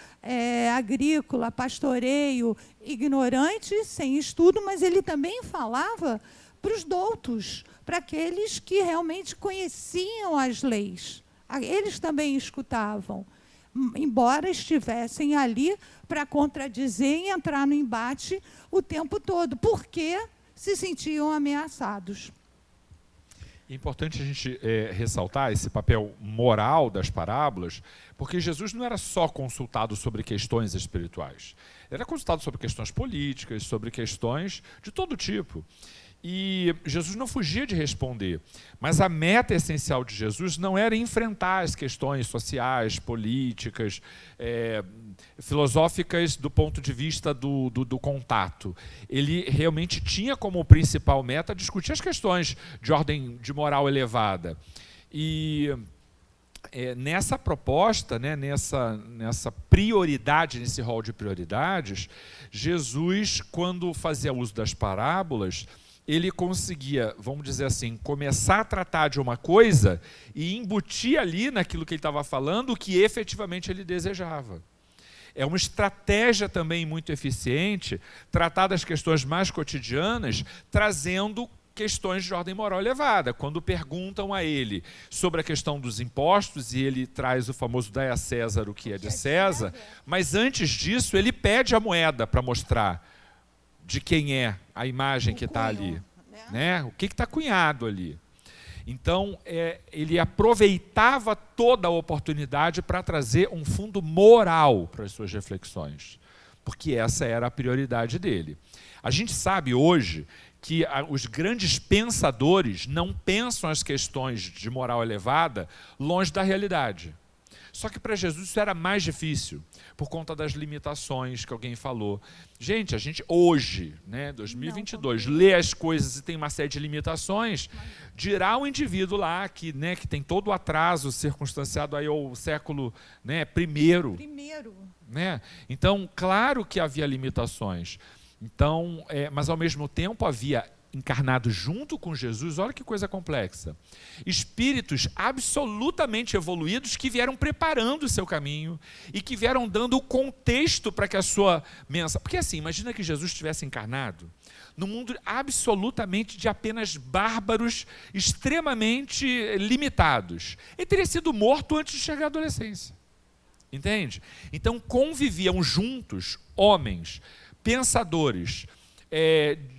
agrícola, pastoreio, ignorante, sem estudo, mas ele também falava para os doutos, para aqueles que realmente conheciam as leis. Eles também escutavam, embora estivessem ali para contradizer e entrar no embate o tempo todo, porque se sentiam ameaçados. É importante a gente ressaltar esse papel moral das parábolas, porque Jesus não era só consultado sobre questões espirituais. Ele era consultado sobre questões políticas, sobre questões de todo tipo. E Jesus não fugia de responder, mas a meta essencial de Jesus não era enfrentar as questões sociais, políticas, filosóficas do ponto de vista do contato. Ele realmente tinha como principal meta discutir as questões de ordem de moral elevada. E nessa proposta, né, nessa prioridade, nesse rol de prioridades, Jesus, quando fazia uso das parábolas, ele conseguia, vamos dizer assim, começar a tratar de uma coisa e embutir ali naquilo que ele estava falando o que efetivamente ele desejava. É uma estratégia também muito eficiente tratar das questões mais cotidianas, trazendo questões de ordem moral elevada. Quando perguntam a ele sobre a questão dos impostos, e ele traz o famoso dai a César o que é de César, mas antes disso ele pede a moeda para mostrar de quem é a imagem que está ali, né? O que está cunhado ali. Então, ele aproveitava toda a oportunidade para trazer um fundo moral para as suas reflexões, porque essa era a prioridade dele. A gente sabe hoje que os grandes pensadores não pensam as questões de moral elevada longe da realidade. Só que para Jesus isso era mais difícil, por conta das limitações que alguém falou. Gente, a gente hoje, né, 2022, lê as coisas e tem uma série de limitações, dirá o indivíduo lá que, né, que tem todo o atraso circunstanciado aí ao século, né, primeiro. Né? Então, claro que havia limitações. Então, mas ao mesmo tempo havia encarnado junto com Jesus, olha que coisa complexa, espíritos absolutamente evoluídos que vieram preparando o seu caminho e que vieram dando o contexto para que a sua mensagem... Porque assim, imagina que Jesus tivesse encarnado num mundo absolutamente de apenas bárbaros, extremamente limitados. Ele teria sido morto antes de chegar à adolescência. Entende? Então conviviam juntos homens, pensadores,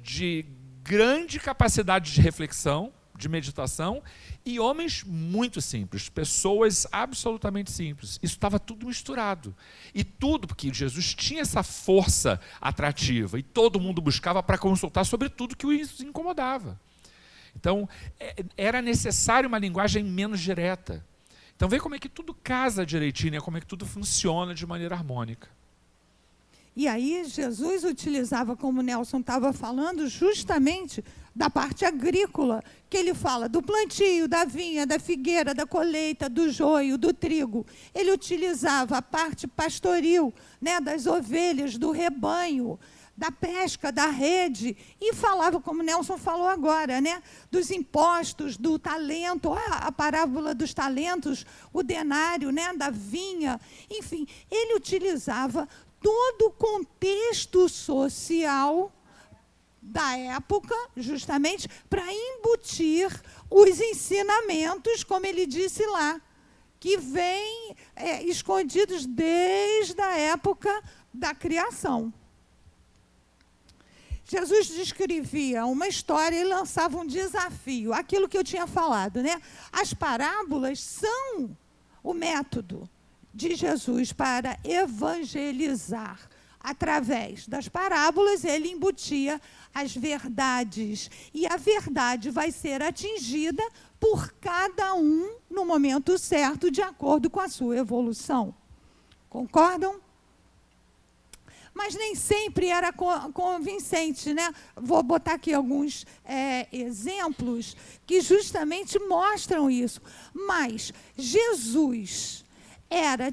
de grande capacidade de reflexão, de meditação, e homens muito simples, pessoas absolutamente simples. Isso estava tudo misturado. E tudo, porque Jesus tinha essa força atrativa, e todo mundo buscava para consultar sobre tudo que os incomodava. Então, era necessário uma linguagem menos direta. Então, vê como é que tudo casa direitinho, né? Como é que tudo funciona de maneira harmônica. E aí Jesus utilizava, como o Nelson estava falando, justamente da parte agrícola, que ele fala do plantio, da vinha, da figueira, da colheita, do joio, do trigo. Ele utilizava a parte pastoril, né, das ovelhas, do rebanho, da pesca, da rede, e falava, como o Nelson falou agora, né, dos impostos, do talento, a parábola dos talentos, o denário, né, da vinha, enfim, ele utilizava todo o contexto social da época, justamente, para embutir os ensinamentos, como ele disse lá, que vêm escondidos desde a época da criação. Jesus descrevia uma história e lançava um desafio, aquilo que eu tinha falado, né? As parábolas são o método de Jesus para evangelizar. Através das parábolas, ele embutia as verdades. E a verdade vai ser atingida por cada um no momento certo, de acordo com a sua evolução. Concordam? Mas nem sempre era convincente, né? Vou botar aqui alguns exemplos que justamente mostram isso. Mas Jesus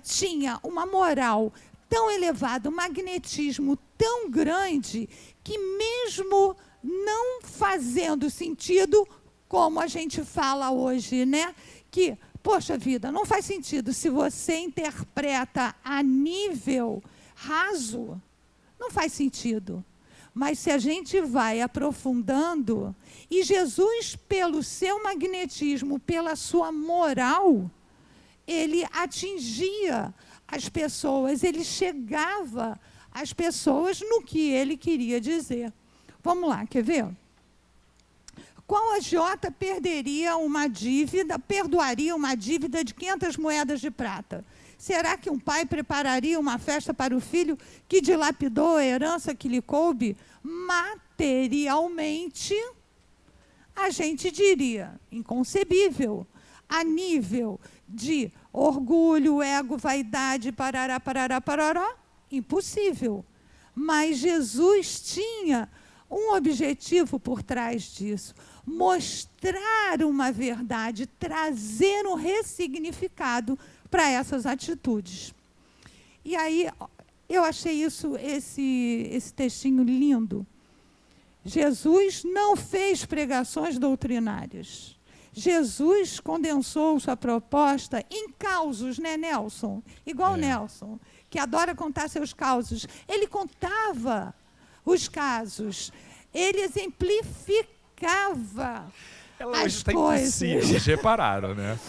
tinha uma moral tão elevada, um magnetismo tão grande, que mesmo não fazendo sentido, como a gente fala hoje, né? Que Poxa vida, não faz sentido. Se você interpreta a nível raso, não faz sentido. Mas se a gente vai aprofundando, e Jesus, pelo seu magnetismo, pela sua moral, ele atingia as pessoas, ele chegava às pessoas no que ele queria dizer. Vamos lá, quer ver? Qual agiota perdoaria uma dívida de 500 moedas de prata? Será que um pai prepararia uma festa para o filho que dilapidou a herança que lhe coube? Materialmente, a gente diria inconcebível. A nível de orgulho, ego, vaidade, parará, parará, parará, impossível. Mas Jesus tinha um objetivo por trás disso: mostrar uma verdade, trazer um ressignificado para essas atitudes. E aí, eu achei esse textinho lindo. Jesus não fez pregações doutrinárias. Jesus condensou sua proposta em causos, né, Nelson? Igual o Nelson, que adora contar seus causos. Ele contava os casos, ele exemplificava as coisas. Vocês repararam, né?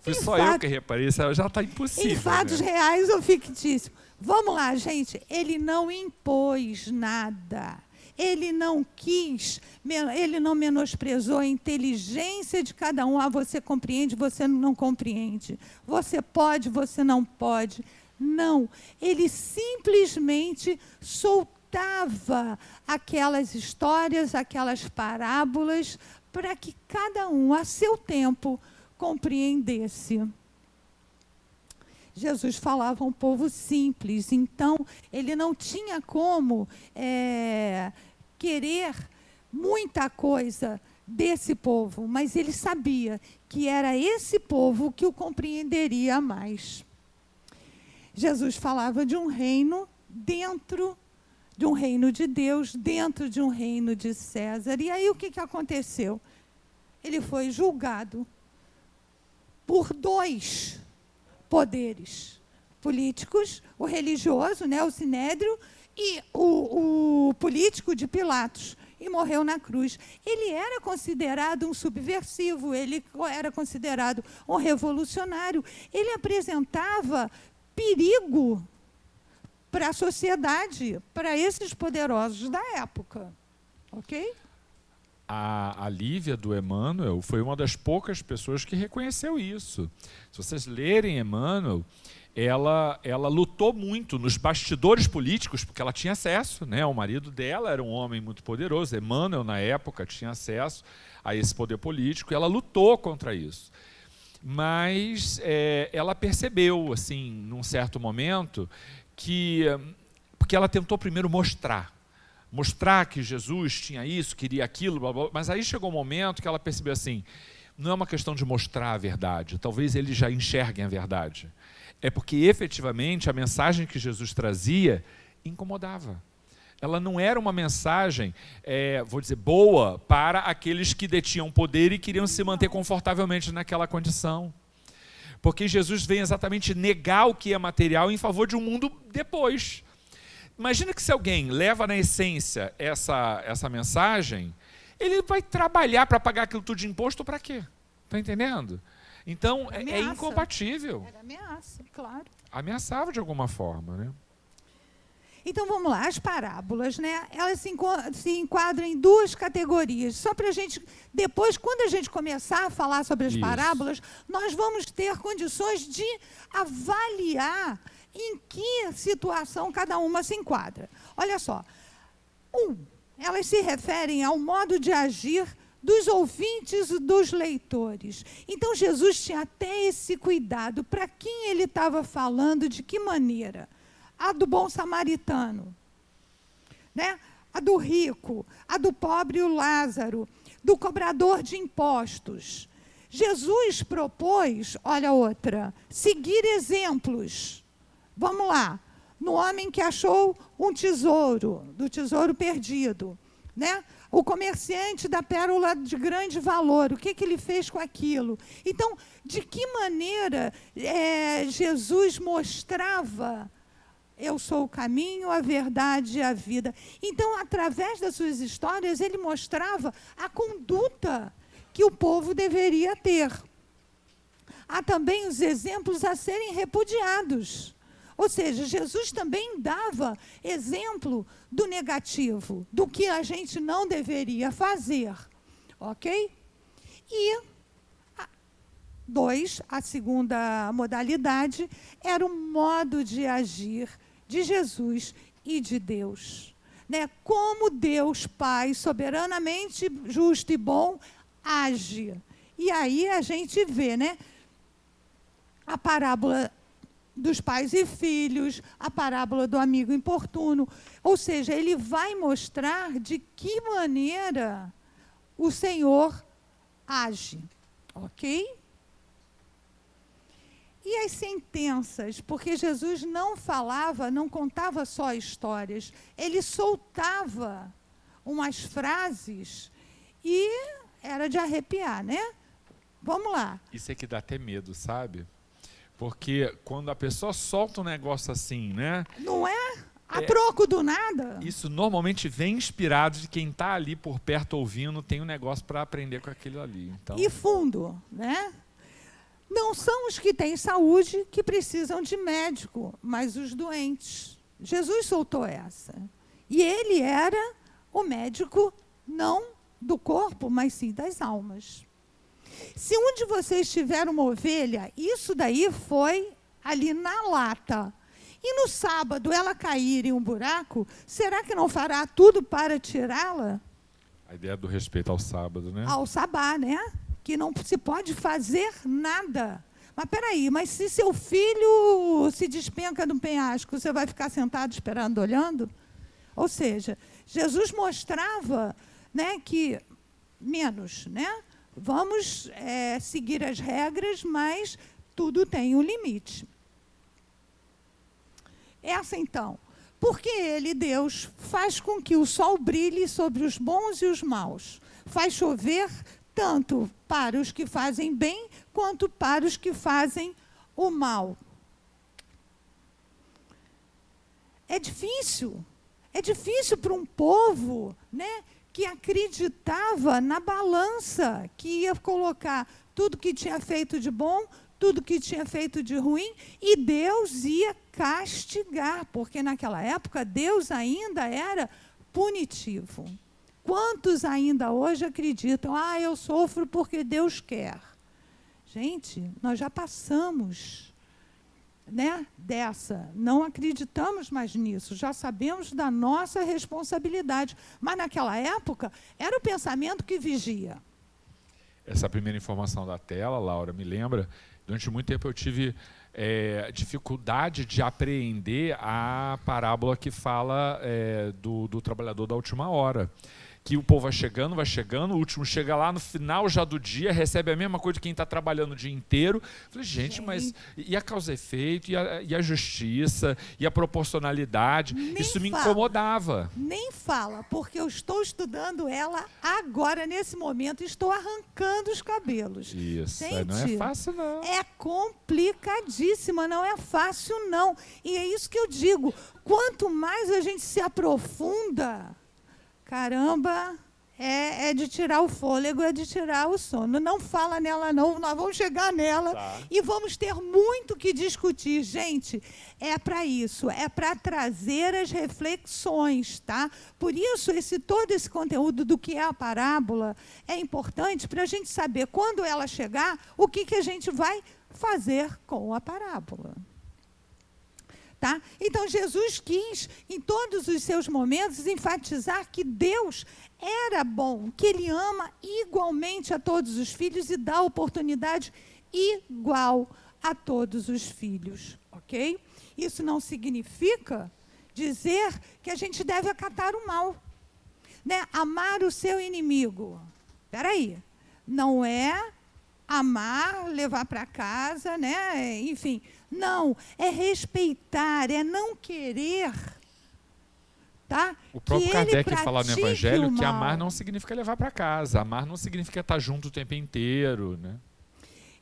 Foi só eu que reparei, isso já está impossível. Em fatos reais ou fictícios. Vamos lá, gente. Ele não impôs nada. Ele não quis, ele não menosprezou a inteligência de cada um. Ah, você compreende, você não compreende. Você pode, você não pode. Não. Ele simplesmente soltava aquelas histórias, aquelas parábolas, para que cada um, a seu tempo, compreendesse. Jesus falava a um povo simples, então ele não tinha como querer muita coisa desse povo, mas ele sabia que era esse povo que o compreenderia mais. Jesus falava de um reino dentro de um reino de Deus, dentro de um reino de César. E aí o que aconteceu? Ele foi julgado por dois poderes políticos, o religioso, né, o Sinédrio, e o político de Pilatos, e morreu na cruz. Ele era considerado um subversivo, ele era considerado um revolucionário, ele apresentava perigo para a sociedade, para esses poderosos da época. Ok? A Lívia do Emmanuel foi uma das poucas pessoas que reconheceu isso. Se vocês lerem Emmanuel, ela lutou muito nos bastidores políticos, porque ela tinha acesso, né? O marido dela era um homem muito poderoso, Emmanuel, na época, tinha acesso a esse poder político, e ela lutou contra isso. Mas ela percebeu, assim, num certo momento, porque ela tentou primeiro mostrar que Jesus tinha isso, queria aquilo, blá, blá, mas aí chegou um momento que ela percebeu assim, não é uma questão de mostrar a verdade, talvez eles já enxerguem a verdade. É porque, efetivamente, a mensagem que Jesus trazia incomodava. Ela não era uma mensagem, vou dizer, boa para aqueles que detinham poder e queriam se manter confortavelmente naquela condição. Porque Jesus vem exatamente negar o que é material em favor de um mundo depois. Imagina que se alguém leva na essência essa mensagem, ele vai trabalhar para pagar aquilo tudo de imposto para quê? Está entendendo? Então, é incompatível. Era ameaça, claro. Ameaçava de alguma forma, né? Então, vamos lá, as parábolas, né? Elas se enquadram em duas categorias. Só para a gente, depois, quando a gente começar a falar sobre as parábolas, nós vamos ter condições de avaliar em que situação cada uma se enquadra. Olha só. Elas se referem ao modo de agir dos ouvintes e dos leitores. Então, Jesus tinha até esse cuidado. Para quem ele estava falando, de que maneira? A do bom samaritano, né? A do rico, a do pobre, o Lázaro, do cobrador de impostos. Jesus propôs, olha outra, seguir exemplos. Vamos lá. No homem que achou um tesouro, do tesouro perdido. né? O comerciante da pérola de grande valor, o que ele fez com aquilo? Então, de que maneira Jesus mostrava: eu sou o caminho, a verdade e a vida? Então, através das suas histórias, ele mostrava a conduta que o povo deveria ter. Há também os exemplos a serem repudiados. Ou seja, Jesus também dava exemplo do negativo, do que a gente não deveria fazer. Ok? E, a segunda modalidade era o modo de agir de Jesus e de Deus. Né? Como Deus Pai, soberanamente justo e bom, age. E aí a gente vê, né? A parábola dos pais e filhos, a parábola do amigo importuno. Ou seja, ele vai mostrar de que maneira o Senhor age. Ok? E as sentenças? Porque Jesus não falava, não contava só histórias. Ele soltava umas frases e era de arrepiar, né? Vamos lá. Isso é que dá até medo, sabe? Porque quando a pessoa solta um negócio assim, né? Não é? A troco do nada. Isso normalmente vem inspirado de quem está ali por perto ouvindo, tem um negócio para aprender com aquilo ali. Então... E fundo, né? Não são os que têm saúde que precisam de médico, mas os doentes. Jesus soltou essa. E ele era o médico não do corpo, mas sim das almas. Se um de vocês tiver uma ovelha, isso daí foi ali na lata. E no sábado ela cair em um buraco, será que não fará tudo para tirá-la? A ideia do respeito ao sábado, né? Ao sabá, né? Que não se pode fazer nada. Mas peraí, mas se seu filho se despenca no penhasco, você vai ficar sentado esperando, olhando? Ou seja, Jesus mostrava, né, que menos, né? Vamos seguir as regras, mas tudo tem um limite. Essa, então, porque ele, Deus, faz com que o sol brilhe sobre os bons e os maus, faz chover tanto para os que fazem bem, quanto para os que fazem o mal. É difícil para um povo, né, que acreditava na balança, que ia colocar tudo que tinha feito de bom, tudo que tinha feito de ruim, e Deus ia castigar, porque naquela época Deus ainda era punitivo. Quantos ainda hoje acreditam, eu sofro porque Deus quer? Gente, nós já passamos, né, dessa, não acreditamos mais nisso, já sabemos da nossa responsabilidade. Mas naquela época, era o pensamento que vigia. Essa primeira informação da tela, Laura, me lembra, durante muito tempo eu tive dificuldade de apreender a parábola que fala do trabalhador da última hora. Que o povo vai chegando, o último chega lá, no final já do dia, recebe a mesma coisa de quem está trabalhando o dia inteiro. Eu falei, gente, mas e a causa e efeito, e a justiça, e a proporcionalidade? Isso me incomodava. Nem fala, porque eu estou estudando ela agora, nesse momento, e estou arrancando os cabelos. Isso, gente, não é fácil, não. É complicadíssima, não é fácil, não. E é isso que eu digo, quanto mais a gente se aprofunda... Caramba, é de tirar o fôlego, é de tirar o sono. Não fala nela, não. Nós vamos chegar nela e vamos ter muito que discutir. Gente, é para isso, é para trazer as reflexões, tá? Por isso, todo esse conteúdo do que é a parábola é importante para a gente saber, quando ela chegar, o que a gente vai fazer com a parábola. Tá? Então, Jesus quis, em todos os seus momentos, enfatizar que Deus era bom, que Ele ama igualmente a todos os filhos e dá oportunidade igual a todos os filhos. Ok? Isso não significa dizer que a gente deve acatar o mal. Né? Amar o seu inimigo. Espera aí. Não é amar, levar para casa, né? Enfim, não, é respeitar, é não querer tá? O próprio que ele Kardec fala no pratique Evangelho o que mal. amar não significa levar para casa, amar não significa estar junto o tempo inteiro, né?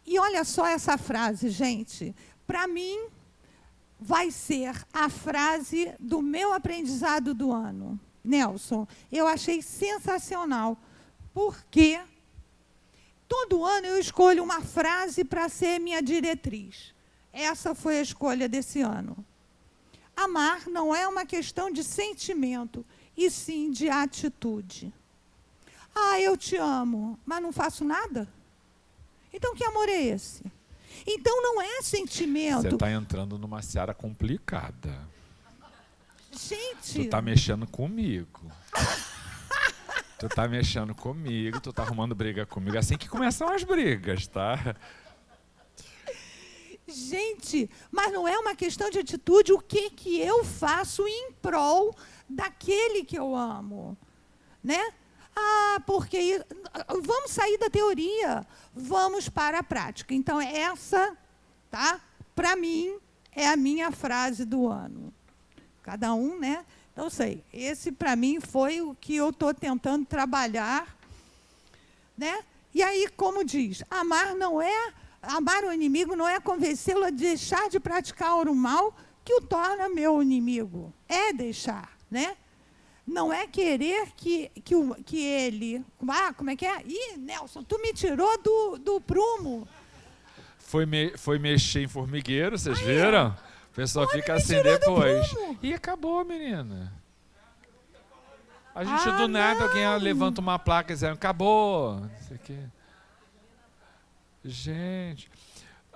E olha só essa frase, gente. Para mim, vai ser a frase do meu aprendizado do ano. Nelson, eu achei sensacional, porque todo ano eu escolho uma frase para ser minha diretriz. Essa foi a escolha desse ano. Amar não é uma questão de sentimento, e sim de atitude. Ah, eu te amo, mas não faço nada? Então, que amor é esse? Então, não é sentimento. Você está entrando numa seara complicada. Gente... Tu está mexendo comigo. Tu tá mexendo comigo, tu tá arrumando briga comigo. Assim que começam as brigas, tá? Gente, mas não é uma questão de atitude. O que eu faço em prol daquele que eu amo? Né? Ah, porque... Vamos sair da teoria. Vamos para a prática. Então, essa, tá? Para mim, é a minha frase do ano. Cada um, né? Então, sei, esse para mim foi o que eu estou tentando trabalhar, né? E aí, como diz, amar o inimigo não é convencê-lo a deixar de praticar o mal que o torna meu inimigo. É deixar, né? Não é querer que ele... Ah, como é que é? Ih, Nelson, tu me tirou do prumo. Foi mexer em formigueiro, vocês viram? O pessoal fica assim depois. E acabou, menina. A gente do nada, alguém levanta uma placa dizendo, acabou. Isso aqui. Gente,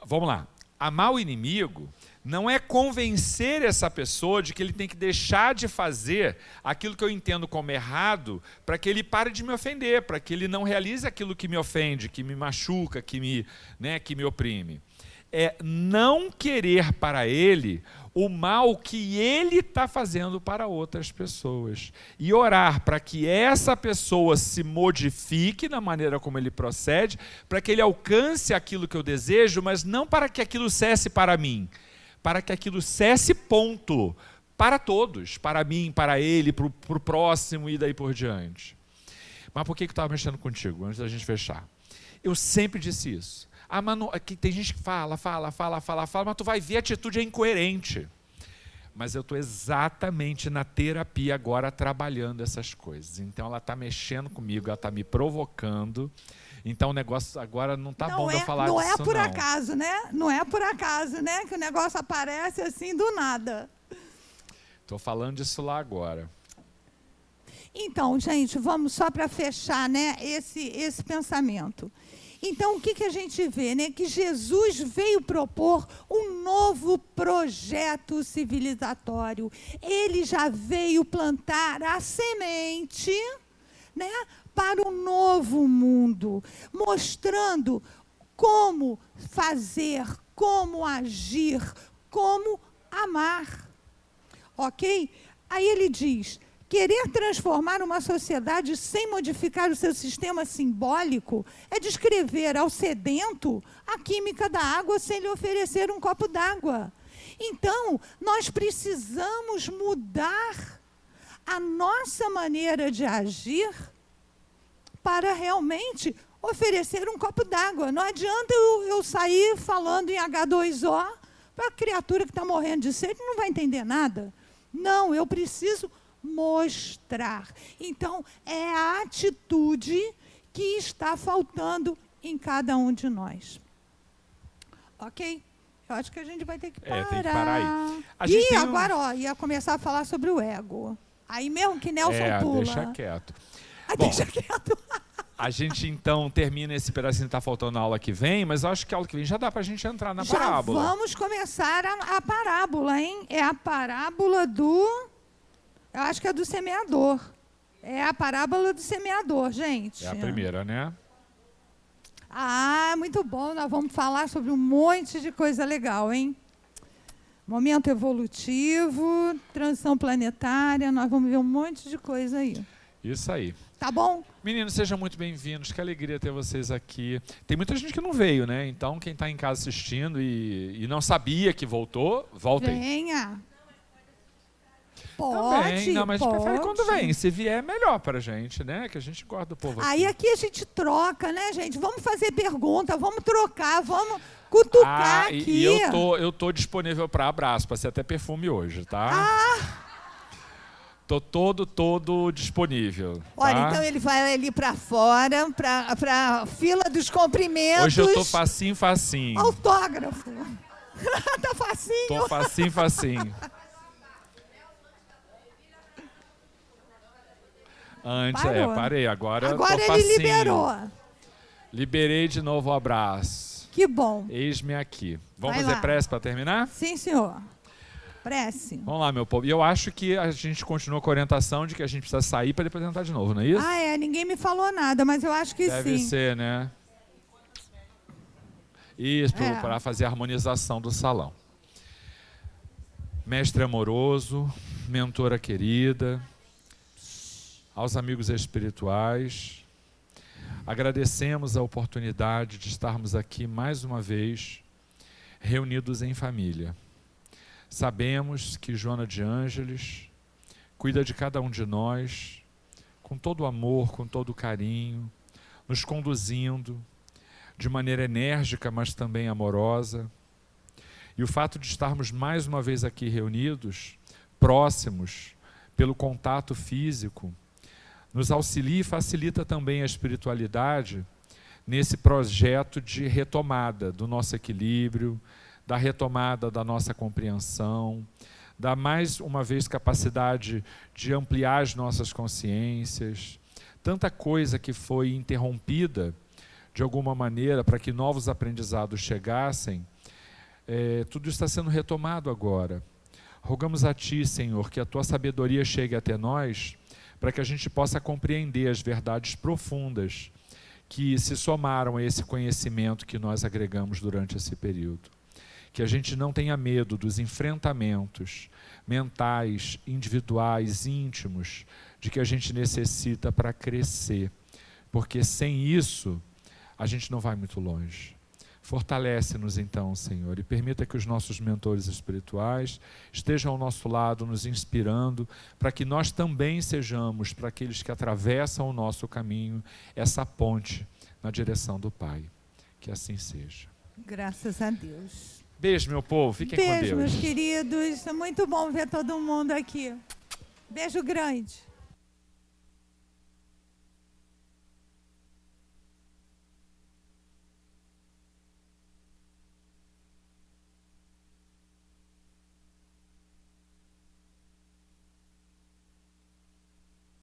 vamos lá. Amar o inimigo não é convencer essa pessoa de que ele tem que deixar de fazer aquilo que eu entendo como errado para que ele pare de me ofender, para que ele não realize aquilo que me ofende, que me machuca, que me oprime. É não querer para ele o mal que ele está fazendo para outras pessoas. E orar para que essa pessoa se modifique na maneira como ele procede, para que ele alcance aquilo que eu desejo, mas não para que aquilo cesse para mim, para que aquilo cesse, ponto, para todos, para mim, para ele, para o próximo e daí por diante. Mas por que eu estava mexendo contigo, antes da gente fechar? Eu sempre disse isso. Ah, mas não, aqui tem gente que fala, mas tu vai ver, a atitude é incoerente. Mas eu estou exatamente na terapia agora trabalhando essas coisas. Então ela está mexendo comigo, ela está me provocando. Então o negócio agora não está bom de eu falar disso, não. Não é por acaso, né? Não é por acaso, né? Que o negócio aparece assim do nada. Estou falando disso lá agora. Então, gente, vamos só para fechar, né, esse pensamento. Então, o que a gente vê? Né? Que Jesus veio propor um novo projeto civilizatório. Ele já veio plantar a semente, né, para um novo mundo, mostrando como fazer, como agir, como amar. Ok? Aí ele diz... Querer transformar uma sociedade sem modificar o seu sistema simbólico é descrever ao sedento a química da água sem lhe oferecer um copo d'água. Então, nós precisamos mudar a nossa maneira de agir para realmente oferecer um copo d'água. Não adianta eu sair falando em H2O para a criatura que está morrendo de sede, não vai entender nada. Não, eu preciso mostrar. Então, é a atitude que está faltando em cada um de nós. Ok? Eu acho que a gente vai ter que parar. Tem que parar aí. E agora, ó, ia começar a falar sobre o ego. Aí mesmo que Nelson pula. Deixa quieto. Bom, deixa quieto. A gente, então, termina esse pedacinho que está faltando na aula que vem, mas eu acho que a aula que vem já dá para a gente entrar na parábola. Vamos começar a parábola, hein? É a parábola do... Eu acho que é do semeador. É a parábola do semeador, gente. É a primeira, né? Ah, muito bom. Nós vamos falar sobre um monte de coisa legal, hein? Momento evolutivo, transição planetária, nós vamos ver um monte de coisa aí. Isso aí. Tá bom? Meninos, sejam muito bem-vindos. Que alegria ter vocês aqui. Tem muita gente que não veio, né? Então, quem está em casa assistindo e não sabia que voltou, voltem. Venha. Pode, Não, mas pode. prefere quando vem. Se vier, melhor pra gente, né? Que a gente gosta do povo Aí aqui a gente troca, né, gente? Vamos fazer pergunta, vamos trocar, vamos cutucar aqui. E eu tô disponível para abraço, passei até perfume hoje, tá? Tô todo disponível. Olha, tá? então ele vai ali para fora, para fila dos cumprimentos. Hoje eu tô facinho. Autógrafo. Tá facinho. Tô facinho. Antes, Parou. parei. Agora eu tô Agora ele facinho. liberou. Liberei de novo o abraço. Que bom. Eis-me aqui. Vamos Vai fazer lá. prece para terminar? Sim, senhor. Prece. Vamos lá, meu povo. E eu acho que a gente continua com a orientação de que a gente precisa sair para depois entrar de novo, não é isso? Ninguém me falou nada, mas eu acho que Deve sim. ser, né? Isso, É. para fazer a harmonização do salão. Mestre amoroso, mentora querida, aos amigos espirituais, agradecemos a oportunidade de estarmos aqui mais uma vez, reunidos em família. Sabemos que Joana de Ângeles cuida de cada um de nós, com todo amor, com todo carinho, nos conduzindo de maneira enérgica, mas também amorosa. E o fato de estarmos mais uma vez aqui reunidos, próximos, pelo contato físico, nos auxilia e facilita também a espiritualidade nesse projeto de retomada do nosso equilíbrio, da retomada da nossa compreensão, da mais uma vez capacidade de ampliar as nossas consciências. Tanta coisa que foi interrompida de alguma maneira para que novos aprendizados chegassem, tudo está sendo retomado agora. Rogamos a Ti, Senhor, que a Tua sabedoria chegue até nós, para que a gente possa compreender as verdades profundas que se somaram a esse conhecimento que nós agregamos durante esse período. Que a gente não tenha medo dos enfrentamentos mentais, individuais, íntimos, de que a gente necessita para crescer, porque sem isso a gente não vai muito longe. Fortalece-nos então, Senhor, e permita que os nossos mentores espirituais estejam ao nosso lado, nos inspirando, para que nós também sejamos, para aqueles que atravessam o nosso caminho, essa ponte na direção do Pai. Que assim seja. Graças a Deus. Beijo, meu povo. Fiquem com Deus. Beijo, meus queridos. É muito bom ver todo mundo aqui. Beijo grande.